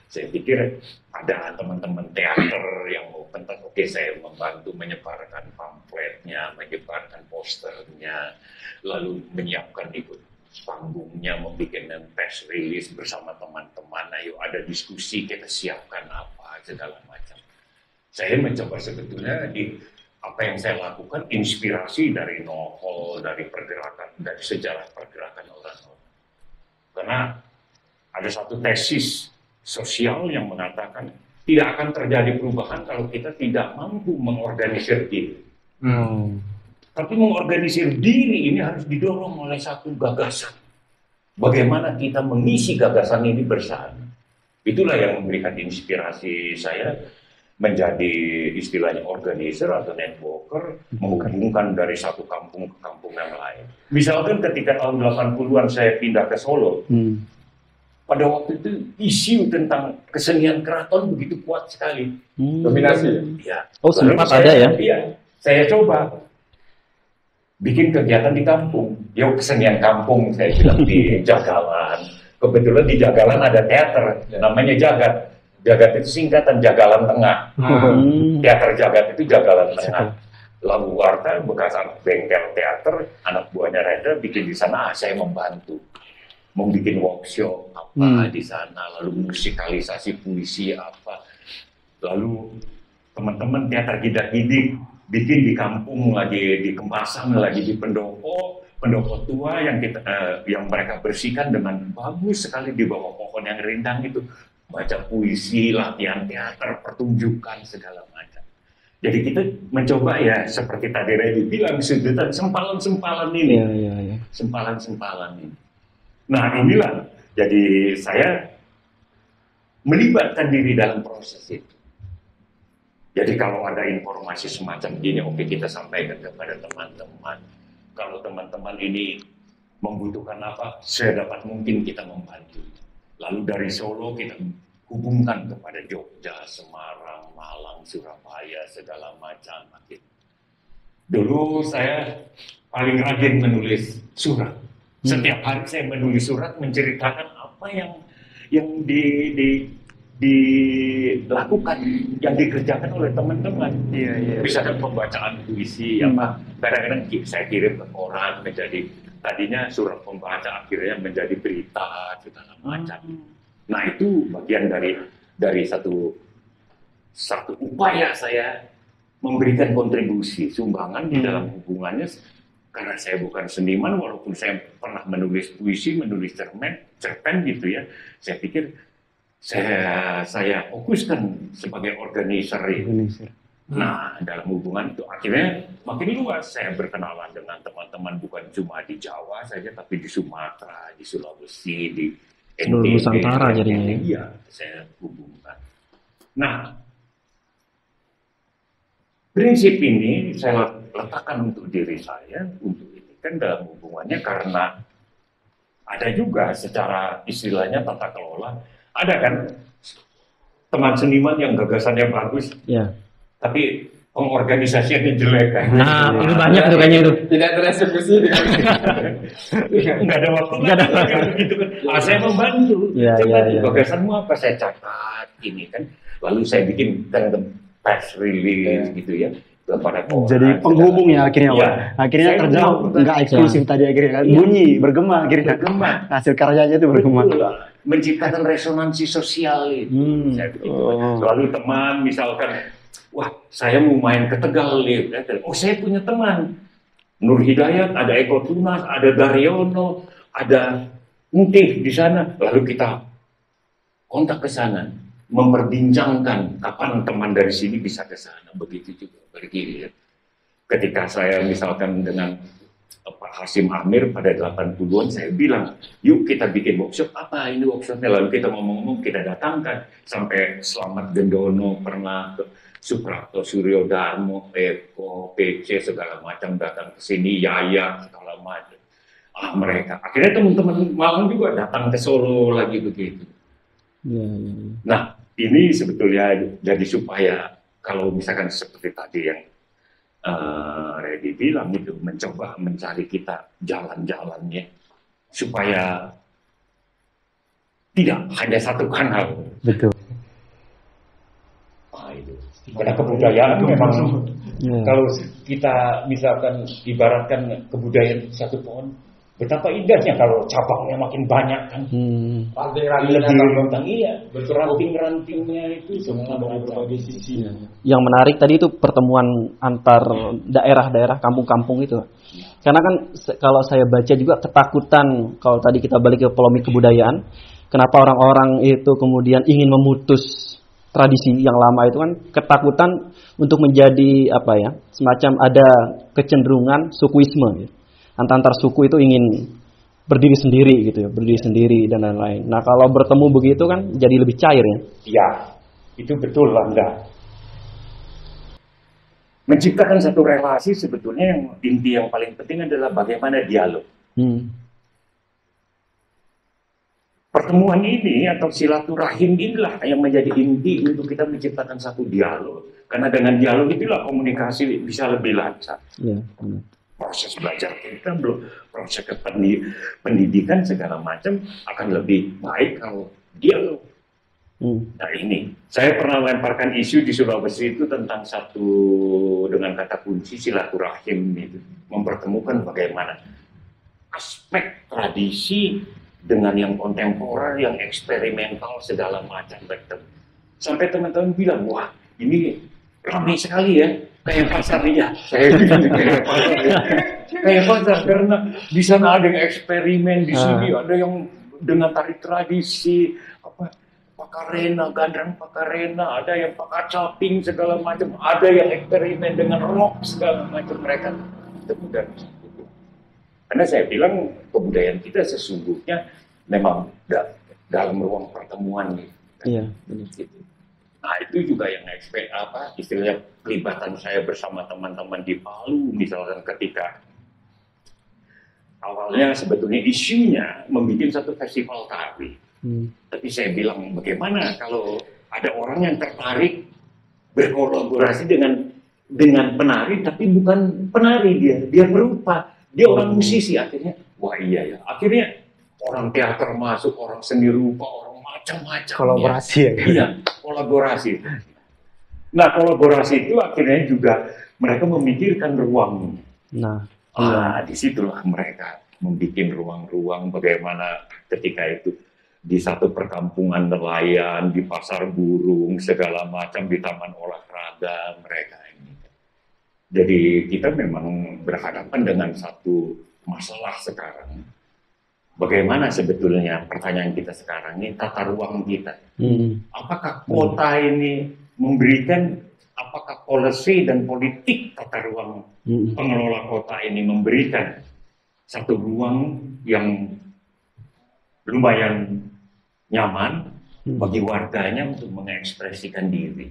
saya pikir ada teman-teman teater yang mau pentas, oke, saya membantu menyebarkan pamfletnya, menyebarkan posternya, lalu menyiapkan ikut panggungnya, membuat press release bersama teman-teman. Ayo ada diskusi, kita siapkan apa segala macam. Saya mencoba sebetulnya apa yang saya lakukan inspirasi dari novel, dari pergerakan, dari sejarah pergerakan orang-orang. Karena ada satu tesis sosial yang mengatakan tidak akan terjadi perubahan kalau kita tidak mampu mengorganisir diri. Tapi mengorganisir diri ini harus didorong oleh satu gagasan. Bagaimana kita mengisi gagasan ini bersama. Itulah yang memberikan inspirasi saya menjadi istilahnya organizer atau networker, menghubungkan dari satu kampung ke kampung yang lain. Misalkan ketika tahun 80-an saya pindah ke Solo, pada waktu itu isu tentang kesenian keraton begitu kuat sekali. Dominasi ya? Oh, sempat ada ya? Iya, saya coba bikin kegiatan di kampung. Yuk, kesenian kampung, saya bilang di Jagalan. Kebetulan di Jagalan ada teater, namanya Jagat. Jagat itu singkatan Jagalan Tengah. Teater Jagat itu Jagalan Tengah. Lalu Warta bekas bengkel teater, anak buahnya Rendra bikin di sana. Saya membantu, membuat workshop apa di sana, lalu musikalisasi puisi apa. Lalu teman-teman teater gidak-gidik bikin di kampung, lagi di Kemasan, lagi di pendopo tua yang mereka bersihkan dengan bagus sekali di bawah pohon yang rindang itu. Baca puisi, latihan teater, pertunjukan, segala macam. Jadi kita mencoba ya, seperti tadi Reddy bilang, sedutan sempalan-sempalan ini. Sempalan-sempalan ini. Nah inilah, jadi saya melibatkan diri dalam proses itu. Jadi kalau ada informasi semacam ini, oke, kita sampaikan kepada teman-teman. Kalau teman-teman ini membutuhkan apa, sedapat mungkin kita membantu. Lalu dari Solo kita hubungkan kepada Jogja, Semarang, Malang, Surabaya, segala macam. Dulu saya paling rajin menulis surat. Setiap hari saya menulis surat menceritakan apa yang dilakukan, yang dikerjakan oleh teman-teman. Misalkan pembacaan puisi, kadang-kadang saya kirim ke koran menjadi, tadinya surat pembaca akhirnya menjadi berita, segala macam. Nah itu bagian dari satu upaya saya memberikan kontribusi, sumbangan di dalam hubungannya. Karena saya bukan seniman, walaupun saya pernah menulis puisi, menulis cerpen gitu ya, saya pikir saya fokuskan sebagai organizer. Nah, dalam hubungan itu akhirnya makin luas. Saya berkenalan dengan teman-teman bukan cuma di Jawa saja, tapi di Sumatera, di Sulawesi, di NTB, Nusantara jadinya. Iya, saya hubungkan. Nah, prinsip ini saya letakkan untuk diri saya, untuk ini kan dalam hubungannya, karena ada juga secara istilahnya tata kelola. Ada kan teman seniman yang gagasannya bagus, tapi pengorganisasiannya jelek kan. Nah, itu banyak tuh kayaknya itu. Tidak tereksekusi. Nggak ada waktu. Gitu kan. Saya membantu. Gagasanmu apa? Saya catat ini kan. Lalu saya bikin press release gitu ya kepada koran. Jadi penghubung ya akhirnya, Iya. Pak. Akhirnya Saya kerja mau- nggak eksklusif tadi akhirnya kan. Iya. Bunyi, bergema akhirnya. Bergema. Hasil karyanya itu bergema. Betul lah. Menciptakan resonansi sosial itu. Saya begitu. Lalu teman misalkan, wah saya mau main ke Tegal nih. Oh saya punya teman. Nur Hidayat, ada Eko Tunas, ada Daryono, ada Untih di sana. Lalu kita kontak ke sana, memperbincangkan kapan teman dari sini bisa ke sana. Begitu juga begini ya. Ketika saya misalkan dengan Pak Hasim Amir pada 80-an, saya bilang, yuk kita bikin workshop. Apa ini workshopnya? Lalu kita ngomong-ngomong, kita datangkan. Sampai Slamet Gendono pernah ke Suprapto Suryo Darmo, Eko, PC, segala macam datang ke sini, Yaya, segala macam. Mereka. Akhirnya teman-teman Malang juga datang ke Solo lagi begitu. Ya. Nah, ini sebetulnya jadi supaya kalau misalkan seperti tadi yang Reddy bilang itu, mencoba mencari kita jalan-jalannya supaya tidak hanya satu kanal. Betul. Itu. Karena kebudayaan itu memang kalau kita misalkan ibaratkan kebudayaan satu pohon, betapa indahnya kalau cabangnya makin banyak kan. Lebih rentang, iya. Ranting-rantingnya itu semua berbagai sisi. Yang menarik tadi itu pertemuan antar daerah-daerah, kampung-kampung itu. Karena kan kalau saya baca juga ketakutan, kalau tadi kita balik ke polemik kebudayaan, kenapa orang-orang itu kemudian ingin memutus tradisi yang lama itu kan ketakutan untuk menjadi apa ya, semacam ada kecenderungan sukuisme. Antar suku itu ingin berdiri sendiri gitu ya, berdiri sendiri dan lain-lain. Nah kalau bertemu begitu kan jadi lebih cair ya. Ya, itu betul Anda. Menciptakan satu relasi sebetulnya yang inti yang paling penting adalah bagaimana dialog. Pertemuan ini atau silaturahim inilah yang menjadi inti untuk kita menciptakan satu dialog. Karena dengan dialog itulah komunikasi bisa lebih lancar. Ya. Proses belajar kita belum, proses pendidikan segala macam akan lebih baik kalau dialog. Nah ini, saya pernah lemparkan isu di Sulawesi itu tentang satu dengan kata kunci silaturahim itu, mempertemukan bagaimana aspek tradisi dengan yang kontemporer, yang eksperimental segala macam bertemu. Sampai teman-teman bilang, wah ini ramai sekali ya, kayak pasar ya. Saya bilang kayak pasar ya. Kayak pasar karena di sana ada yang eksperimen, di sini ada yang dengan tari tradisi, apa pakarena, gandrung pakarena, ada yang pakacaping segala macam, ada yang eksperimen dengan rock segala macam, mereka ketemu dan karena saya bilang kebudayaan kita sesungguhnya memang dalam ruang pertemuan gitu. Iya. Gitu. Nah itu juga yang istilahnya pelibatan saya bersama teman-teman di Palu misalkan ketika awalnya sebetulnya isunya membuat satu festival tari. Tapi saya bilang bagaimana kalau ada orang yang tertarik berkolaborasi dengan penari tapi bukan penari dia berupa. Dia orang musisi akhirnya, wah iya ya. Akhirnya orang teater masuk, orang seni rupa, orang macam-macam. Kolaborasi ya. Iya, kolaborasi. Nah, kolaborasi itu akhirnya juga mereka memikirkan ruang. Nah, disitulah mereka membuat ruang-ruang bagaimana ketika itu di satu perkampungan nelayan, di pasar burung, segala macam, di taman olahraga mereka. Jadi kita memang berhadapan dengan satu masalah sekarang. Bagaimana sebetulnya pertanyaan kita sekarang ini tata ruang kita? Apakah kota ini memberikan, apakah policy dan politik tata ruang pengelola kota ini memberikan satu ruang yang lumayan nyaman bagi warganya untuk mengekspresikan diri.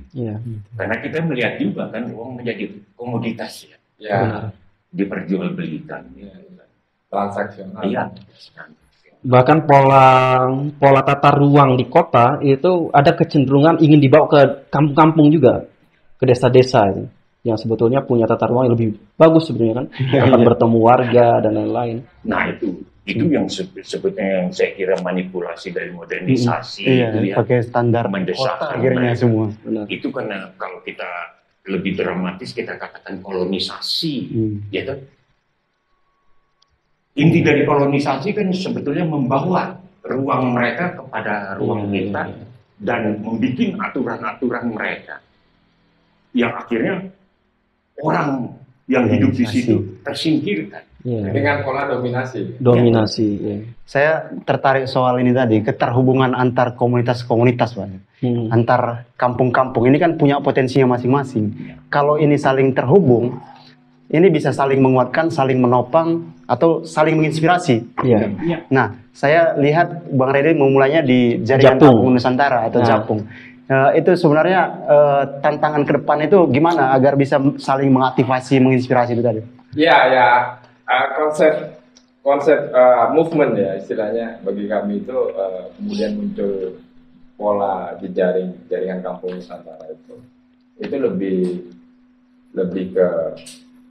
Karena kita melihat juga kan ruang menjadi komoditas ya. Diperjualbelikan. Transaksional. Iya. bahkan pola tata ruang di kota itu ada kecenderungan ingin dibawa ke kampung-kampung juga, ke desa-desa itu, yang sebetulnya punya tata ruang yang lebih bagus sebenarnya kan, tempat bertemu warga dan lain-lain. Nah itu Itu yang sebetulnya yang saya kira manipulasi dari modernisasi Iya, itu ya, pakai standar mendesak kota akhirnya mereka. semua. Benar. Itu karena kalau kita lebih dramatis kita katakan kolonisasi, ya kan? Inti dari kolonisasi kan sebetulnya membawa ruang mereka kepada ruang kita dan membuat aturan-aturan mereka yang akhirnya orang yang hidup di situ tersingkirkan. Dengan pola dominasi. Dominasi. Ya. Saya tertarik soal ini tadi, keterhubungan antar komunitas-komunitas, Pak. Antar kampung-kampung ini kan punya potensinya masing-masing. Kalau ini saling terhubung, ini bisa saling menguatkan, saling menopang, atau saling menginspirasi. Iya. Nah, saya lihat Bang Redi memulainya di Jaringan Japung. Kampung Nusantara atau Japung. Itu sebenarnya tantangan ke depan itu gimana agar bisa saling mengaktifasi, menginspirasi itu tadi? Ya. Konsep movement ya istilahnya bagi kami itu kemudian muncul pola di jaringan kampung Nusantara itu lebih ke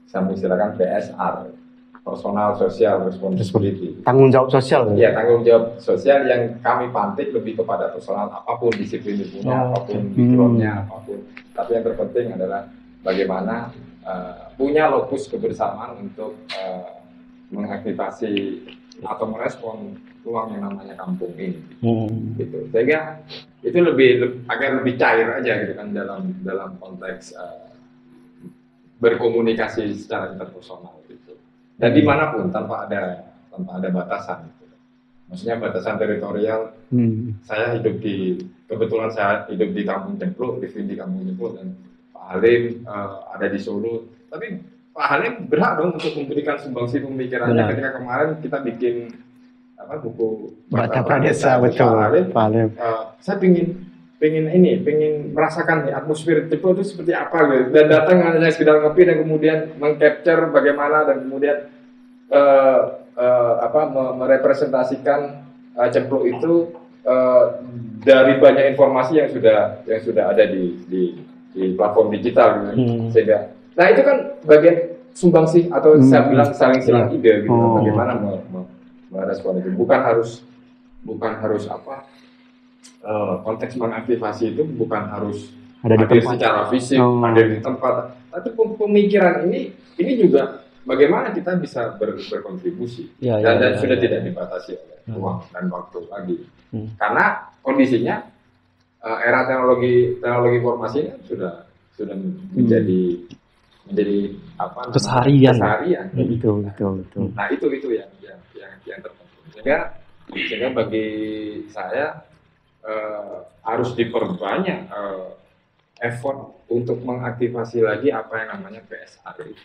sampai istilahkan PSR, personal social responsibility, tanggung jawab sosial. Ya, tanggung jawab sosial yang kami pantik lebih kepada personal, apapun disiplin ilmunya, apapun backgroundnya, apapun. Tapi yang terpenting adalah bagaimana punya lokus kebersamaan untuk mengaktifasi atau merespon ruang yang namanya kampung ini, gitu. Sehingga itu agar lebih cair aja gitu kan dalam konteks berkomunikasi secara interpersonal gitu. Dan dimanapun tanpa ada batasan. Gitu. Maksudnya batasan teritorial. Saya kebetulan saya hidup di Kampung Cempluk, di Kampung Cempluk, dan Pak Halim ada di Solo. Tapi Pak Halim berhak dong untuk memberikan sumbangsi pemikirannya. Ketika kemarin kita bikin buku Bata Pradesa, betul. Pak Halim, saya pengen merasakan nih atmosfer Cempluk itu seperti apa gitu. Dan datang hanya sekedar ngopi dan kemudian mengcapture bagaimana dan kemudian merepresentasikan Cempluk itu dari banyak informasi yang sudah ada di platform digital gitu. Sehingga nah itu kan bagian sumbangsi atau saya bilang saling silang ide gitu. Bagaimana merespon itu bukan harus konteks mengaktifasi itu bukan harus ada di tempat secara fisik, ada di tempat. Tapi pemikiran ini juga bagaimana kita bisa berkontribusi dan sudah tidak dibatasi oleh ruang dan waktu lagi. Karena kondisinya era teknologi informasi sudah menjadi keseharian. Betul. Nah itu yang terpenting. Sehingga bagi saya harus diperbanyak effort untuk mengaktifasi lagi apa yang namanya PSR itu.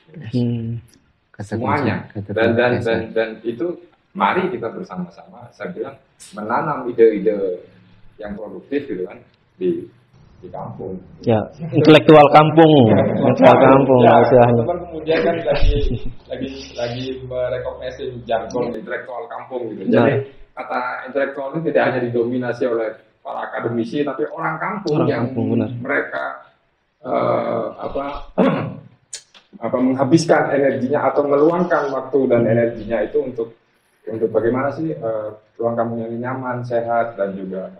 Semuanya. Dan itu mari kita bersama-sama, saya bilang, menanam ide-ide yang produktif gitu kan di kampung. Ya, intelektual kampung. Intelektual kampung istilahnya. Teman kemudian kan lagi merekognisi jargon intelektual kampung gitu. Jadi kata intelektual itu tidak hanya didominasi oleh para akademisi, tapi orang kampung mereka menghabiskan energinya atau meluangkan waktu dan energinya itu untuk bagaimana sih ruang kampung yang nyaman, sehat, dan juga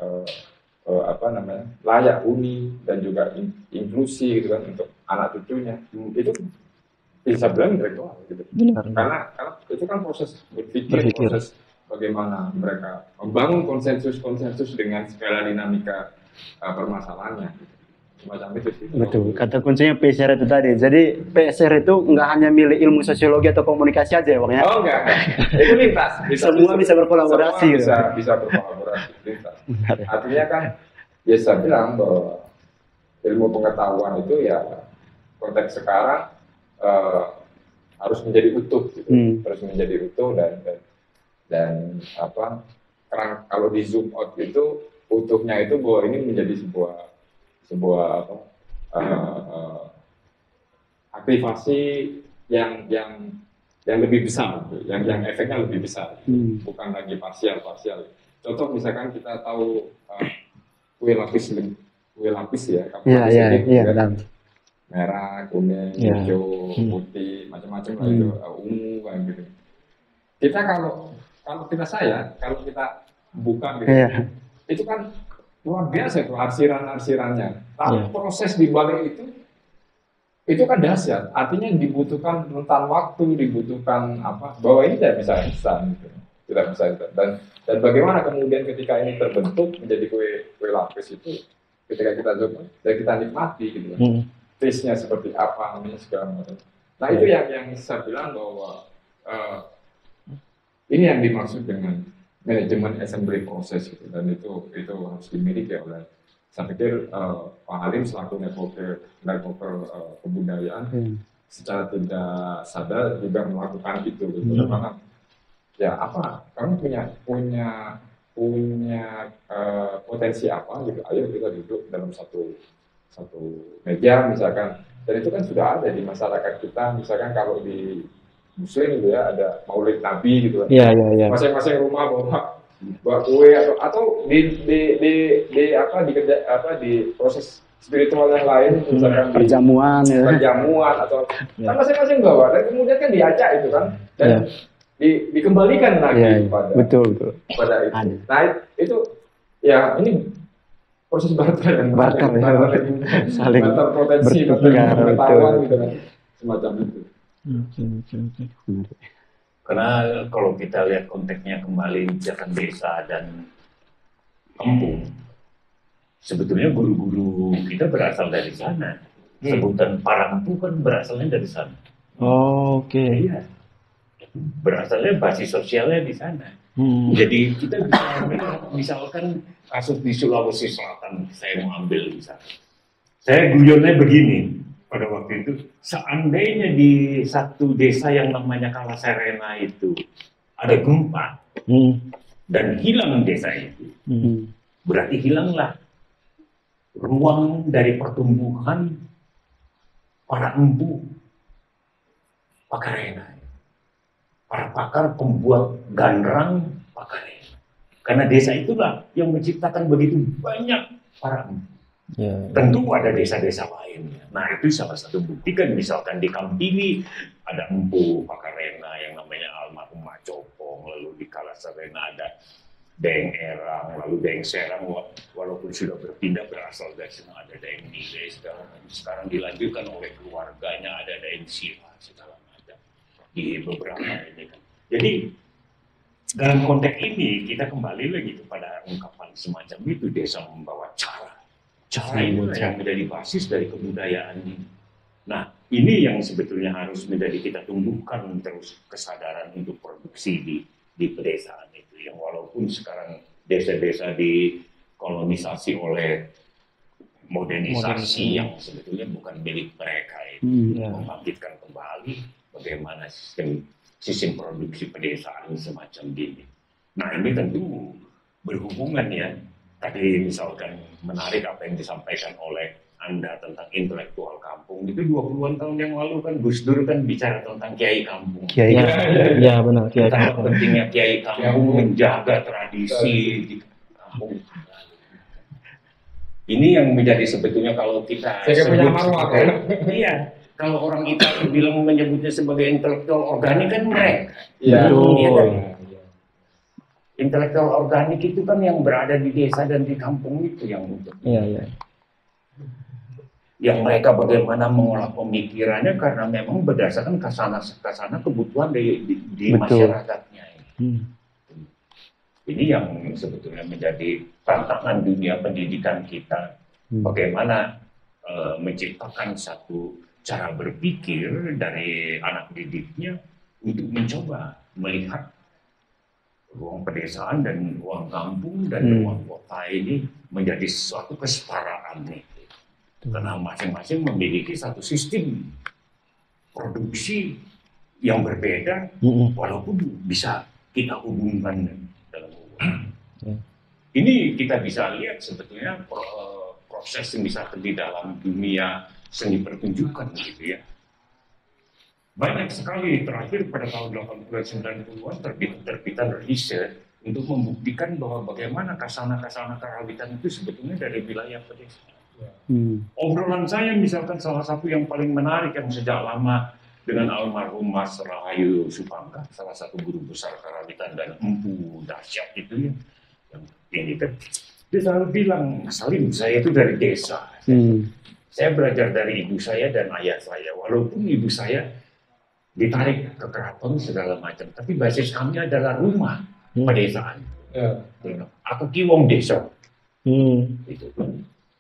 layak huni dan juga inklusi gitu kan untuk anak cucunya. Itu bisa bilang intelektual gitu. Karena itu kan proses berpikir. Proses bagaimana mereka membangun konsensus dengan segala dinamika permasalahannya. Semacam itu sih. Betul. Kata kuncinya PSR itu tadi. Jadi PSR itu nggak hanya milik ilmu sosiologi atau komunikasi aja ya, Bang ya? Oh enggak. Itu lintas. Semua bisa berkolaborasi. Bisa berkolaborasi. Lintas. Artinya kan, ya saya bilang bahwa ilmu pengetahuan itu ya konteks sekarang harus menjadi utuh, gitu. Harus menjadi utuh dan kalau di zoom out itu utuhnya itu bahwa ini menjadi sebuah aktivasi yang lebih besar, yang efeknya lebih besar, bukan lagi parsial. Contoh misalkan kita tahu kue lapis ya, merah, kuning, hijau, putih, macam-macam lah itu, ungu kayak gitu. Kita kalau kalau kita buka gitu, itu kan luar biasa itu arsiran-arsirannya. Tapi proses di balik itu kan dahsyat. Artinya dibutuhkan rentan waktu, dibutuhkan apa? Bahwa ini tidak bisa instan, gitu. Tidak bisa instan. Dan bagaimana kemudian ketika ini terbentuk menjadi kue lapis itu, ketika kita coba dan kita nikmati gitu kan. Taste-nya seperti apa, namanya segala macam. Nah itu yang saya bilang bahwa ini yang dimaksud dengan manajemen assembly proses gitu, dan itu harus dimiliki oleh, saya pikir Pak Halim selaku networker kebudayaan secara tidak sadar juga melakukan itu gitu. Karena ya apa, kamu punya potensi apa gitu, ayo kita duduk dalam satu meja misalkan, dan itu kan sudah ada di masyarakat kita. Misalkan kalau di Muslim gitu ya, ada Maulid Nabi gitu kan. Masing-masing rumah bawa kue atau di proses spiritual yang lain, misalkan perjamuan atau kan masing-masing bawa, dan kemudian kan diacak itu kan, dan dikembalikan lagi pada itu. Nah itu ya ini proses barter saling potensi, barter pengetahuan gitu kan, semacam itu. Karena kalau kita lihat konteksnya kembali misalkan desa dan kampung, sebetulnya guru-guru kita berasal dari sana. Sebutan parampu kan berasalnya dari sana. Iya. Berasalnya basis sosialnya di sana. Jadi kita bisa melihat, misalkan kasus di Sulawesi Selatan, saya mau ambil misalkan. Saya guyonnya begini. Pada waktu itu, seandainya di satu desa yang namanya Kalaserena itu ada gempa dan hilang desa itu, berarti hilanglah ruang dari pertumbuhan para empu Pakarena, para pakar pembuat ganrang Pakarena. Karena desa itulah yang menciptakan begitu banyak para empu. Tentu ada desa-desa lainnya. Nah itu salah satu bukti kan, misalkan di Kampili ada empu Pakarena yang namanya almarhum Mak Copong, lalu di Kalaserena ada Deng Erang, lalu Deng Serang walaupun sudah berpindah berasal dari sana, ada Deng Nile, sekarang dilanjutkan oleh keluarganya, ada Deng Sila segala macam di beberapa ini kan. Jadi dalam konteks ini kita kembali lagi kepada ungkapan semacam itu, desa membawa cara itu yang menjadi basis dari kebudayaan ini. Nah, ini yang sebetulnya harus menjadi kita tumbuhkan terus kesadaran untuk produksi di pedesaan itu. Yang walaupun sekarang desa-desa dikolonisasi oleh modernisasi yang sebetulnya bukan milik mereka itu, membangkitkan kembali bagaimana sistem produksi pedesaan semacam ini. Nah, ini tentu berhubungan ya. Tadi misalkan menarik apa yang disampaikan oleh Anda tentang intelektual kampung. Itu 20-an tahun yang lalu kan Gus Dur kan bicara tentang kiai kampung. Iya benar, kiai kampung. Pentingnya kiai kampung menjaga tradisi di kampung. Ini yang menjadi sebetulnya kalau kita sebut iya, kalau orang Italia bilang menyebutnya sebagai intelektual organik kan mereka. Iya. Intelektual organik itu kan yang berada di desa dan di kampung itu yang untuk yang mereka bagaimana mengolah pemikirannya karena memang berdasarkan kesana kebutuhan di masyarakatnya. Ini yang sebetulnya menjadi tantangan dunia pendidikan kita, bagaimana menciptakan satu cara berpikir dari anak didiknya untuk mencoba melihat ruang pedesaan dan ruang kampung dan ruang kota ini menjadi suatu kesetaraan nih. Karena masing-masing memiliki satu sistem produksi yang berbeda, walaupun bisa kita hubungkan dalam hubungan. Ini kita bisa lihat sebetulnya proses misalkan di dalam dunia seni pertunjukan gitu ya. Banyak sekali terakhir pada tahun 80-90-an terbitan riset untuk membuktikan bahwa bagaimana kasana-kasana karawitan itu sebetulnya dari wilayah pedesaan. Obrolan saya misalkan salah satu yang paling menarik yang sejak lama dengan almarhum Mas Rahayu Supangka, salah satu guru besar karawitan dan empu dahsyat itu ya, yang ini kan, dia selalu bilang, Mas Salim, saya itu dari desa. Saya belajar dari ibu saya dan ayah saya, walaupun ibu saya ditarik ke keraton segala macam, tapi basis kami adalah rumah pedesaan. Aku kiwong desa. Itu.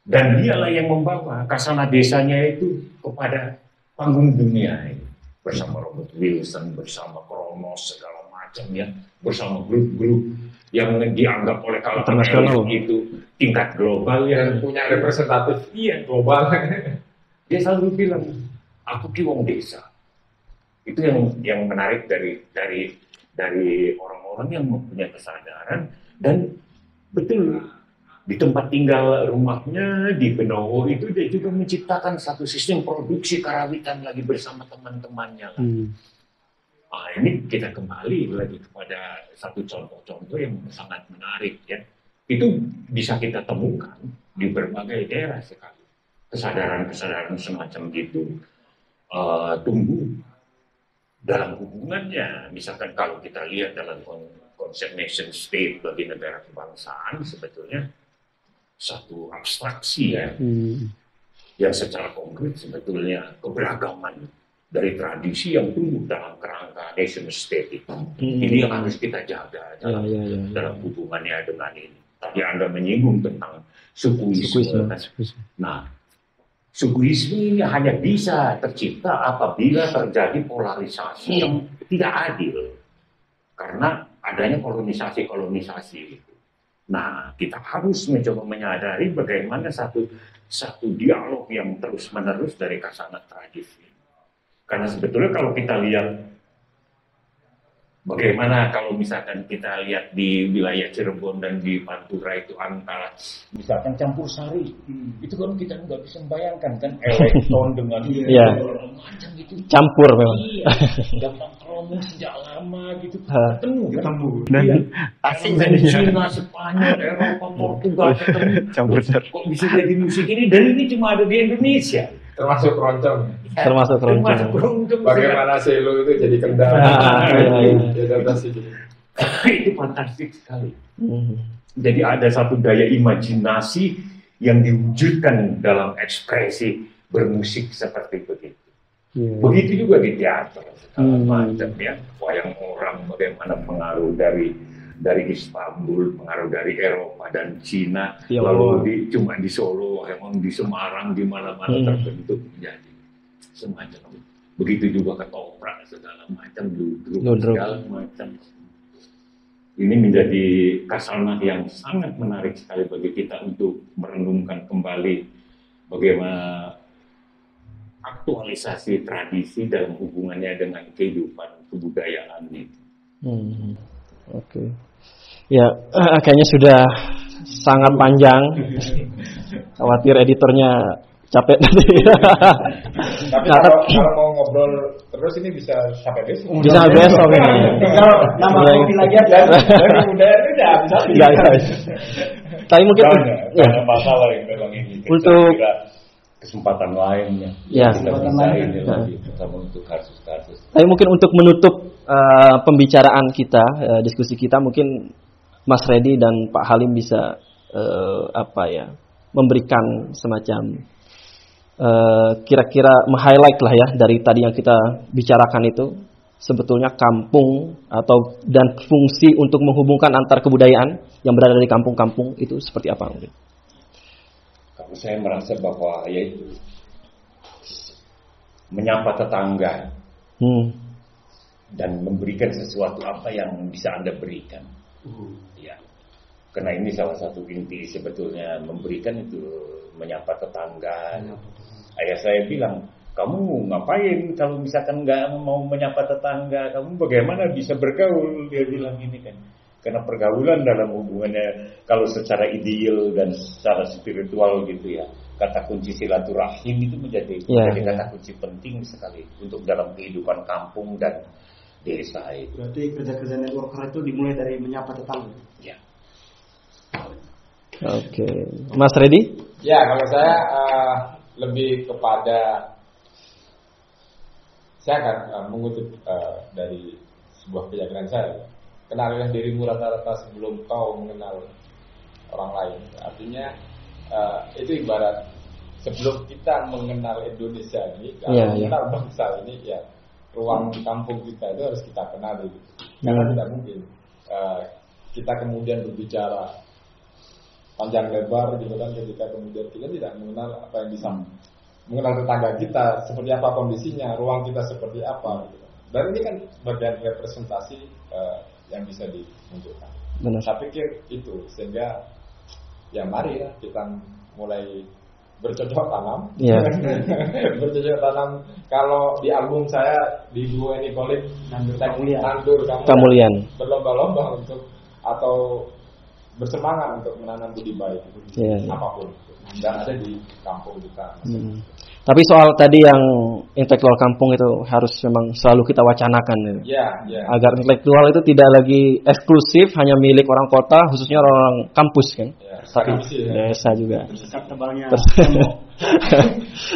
Dan dialah yang membawa kasana desanya itu kepada panggung dunia ini. Bersama Robert Wilson, bersama Kronos, segala macam ya, bersama grup-grup yang dianggap oleh kalangan elit itu tingkat global yang punya representatif global. Dia selalu bilang, aku kiwong desa. Itu yang menarik dari orang-orang yang mempunyai kesadaran dan betul di tempat tinggal rumahnya di Benowo itu dia juga menciptakan satu sistem produksi karawitan lagi bersama teman-temannya. Nah, ini kita kembali lagi kepada satu contoh-contoh yang sangat menarik ya. Itu bisa kita temukan di berbagai daerah sekali. Kesadaran-kesadaran semacam itu tumbuh dalam hubungannya. Misalkan kalau kita lihat dalam konsep nation state bagi negara kebangsaan sebetulnya satu abstraksi ya, yang secara konkret sebetulnya keberagaman dari tradisi yang tumbuh dalam kerangka nation state itu. Ini yang harus kita jaga dalam hubungannya dengan ini. Tadi Anda menyinggung tentang sukuisme. Nah, sukuisme ini hanya bisa tercipta apabila terjadi polarisasi yang tidak adil karena adanya kolonisasi itu. Nah, kita harus mencoba menyadari bagaimana satu dialog yang terus-menerus dari kasana tradisi. Karena sebetulnya kalau kita lihat bagaimana kalau misalkan kita lihat di wilayah Cirebon dan di Pantura itu antara misalkan campur sari, itu kan kita nggak bisa membayangkan kan elektron dengan macam gitu. Campur memang. Iya, gampang keromong sejak lama gitu. Ketemu kan. Dan asing dari Cina, Spanyol, Eropa, Portugal ketemu. Campur sari. Kok bisa jadi musik ini? Dan ini cuma ada di Indonesia. Termasuk keroncong. Termasuk keroncong. Bagaimana selo itu jadi kendal. Itu fantastik sekali. Jadi ada satu daya imajinasi yang diwujudkan dalam ekspresi bermusik seperti begitu. Begitu juga di teater segala macam ya. Wayang orang bagaimana pengaruh dari Istanbul, pengaruh dari Eropa dan Cina, lalu cuma di Solo, emang di Semarang, di mana-mana terbentuk menjadi semacam. Begitu juga ketoprak segala macam, ludruk segala macam. Ini menjadi kasana yang sangat menarik sekali bagi kita untuk merenungkan kembali bagaimana aktualisasi tradisi dalam hubungannya dengan kehidupan kebudayaan itu. Oke. Ya, kayaknya sudah sangat panjang. Khawatir editornya capek nanti. Tapi kalau mau ngobrol terus ini bisa sampai besok. Bisa sampai besok ini. Kalau nama kopi lagi ada, dari budaya itu udah bisa. Tapi mungkin masalah yang memang ini. Untuk kesempatan lainnya. Kesempatan lain lagi sama untuk kasus-kasus. Tapi mungkin untuk menutup pembicaraan kita, diskusi kita, mungkin Mas Reddy dan Pak Halim bisa memberikan semacam kira-kira meng-highlight lah ya dari tadi yang kita bicarakan itu sebetulnya kampung dan fungsi untuk menghubungkan antar kebudayaan yang berada di kampung-kampung itu seperti apa mungkin? Kalau saya merasa bahwa yaitu menyapa tetangga dan memberikan sesuatu apa yang bisa Anda berikan. Ya. Karena ini salah satu inti sebetulnya memberikan itu menyapa tetangga. Ayah saya bilang, kamu ngapain kalau misalkan nggak mau menyapa tetangga, kamu bagaimana bisa bergaul? Dia bilang ini kan. Karena pergaulan dalam hubungannya kalau secara ideal dan secara spiritual gitu ya, kata kunci silaturahim itu menjadi kata kunci penting sekali untuk dalam kehidupan kampung dan desa itu. Berarti kerja-kerja networker itu dimulai dari menyapa tetangga. Ya. Oke, Mas Reddy? Ya, kalau saya lebih kepada saya akan mengutip dari sebuah keyakinan saya. Kenalilah dirimu rata-rata sebelum kau mengenal orang lain. Artinya itu ibarat sebelum kita mengenal Indonesia ini, mengenal bangsa ini, ya ruang kampung kita itu harus kita kenali. Karena tidak mungkin kita kemudian berbicara panjang lebar gitu kan, ketika kemudian kita tidak mengenal apa yang bisa mengenal tetangga kita, seperti apa kondisinya, ruang kita seperti apa gitu. Dan ini kan bagian representasi yang bisa dimunculkan. Saya pikir itu, sehingga ya mari ya kita mulai bercocok tanam. Bercocok tanam. Kalau di album saya di Duo Nicolik Nandur Kamulian berlomba-lomba untuk atau bersemangat untuk menanam budi baik apapun dan ada di kampung kita. Tapi soal tadi yang intelektual kampung itu harus memang selalu kita wacanakan agar intelektual itu tidak lagi eksklusif hanya milik orang kota, khususnya orang kampus kan. Tapi desa juga. Tebalnya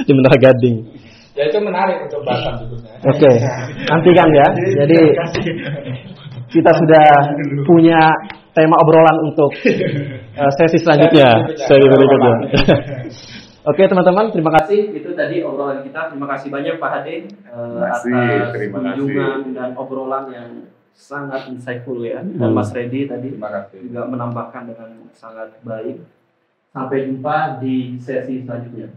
di Menara Gading. Ya itu menarik untuk bahasan berikutnya. Oke, nantikan ya. Jadi kita sudah punya tema obrolan untuk sesi selanjutnya, sesi berikutnya. Oke teman-teman, terima kasih. Itu tadi obrolan kita. Terima kasih banyak Pak Hade atas kunjungan dan obrolan yang sangat insightful ya. Dan Mas Reddy tadi juga menambahkan dengan sangat baik. Sampai jumpa di sesi selanjutnya.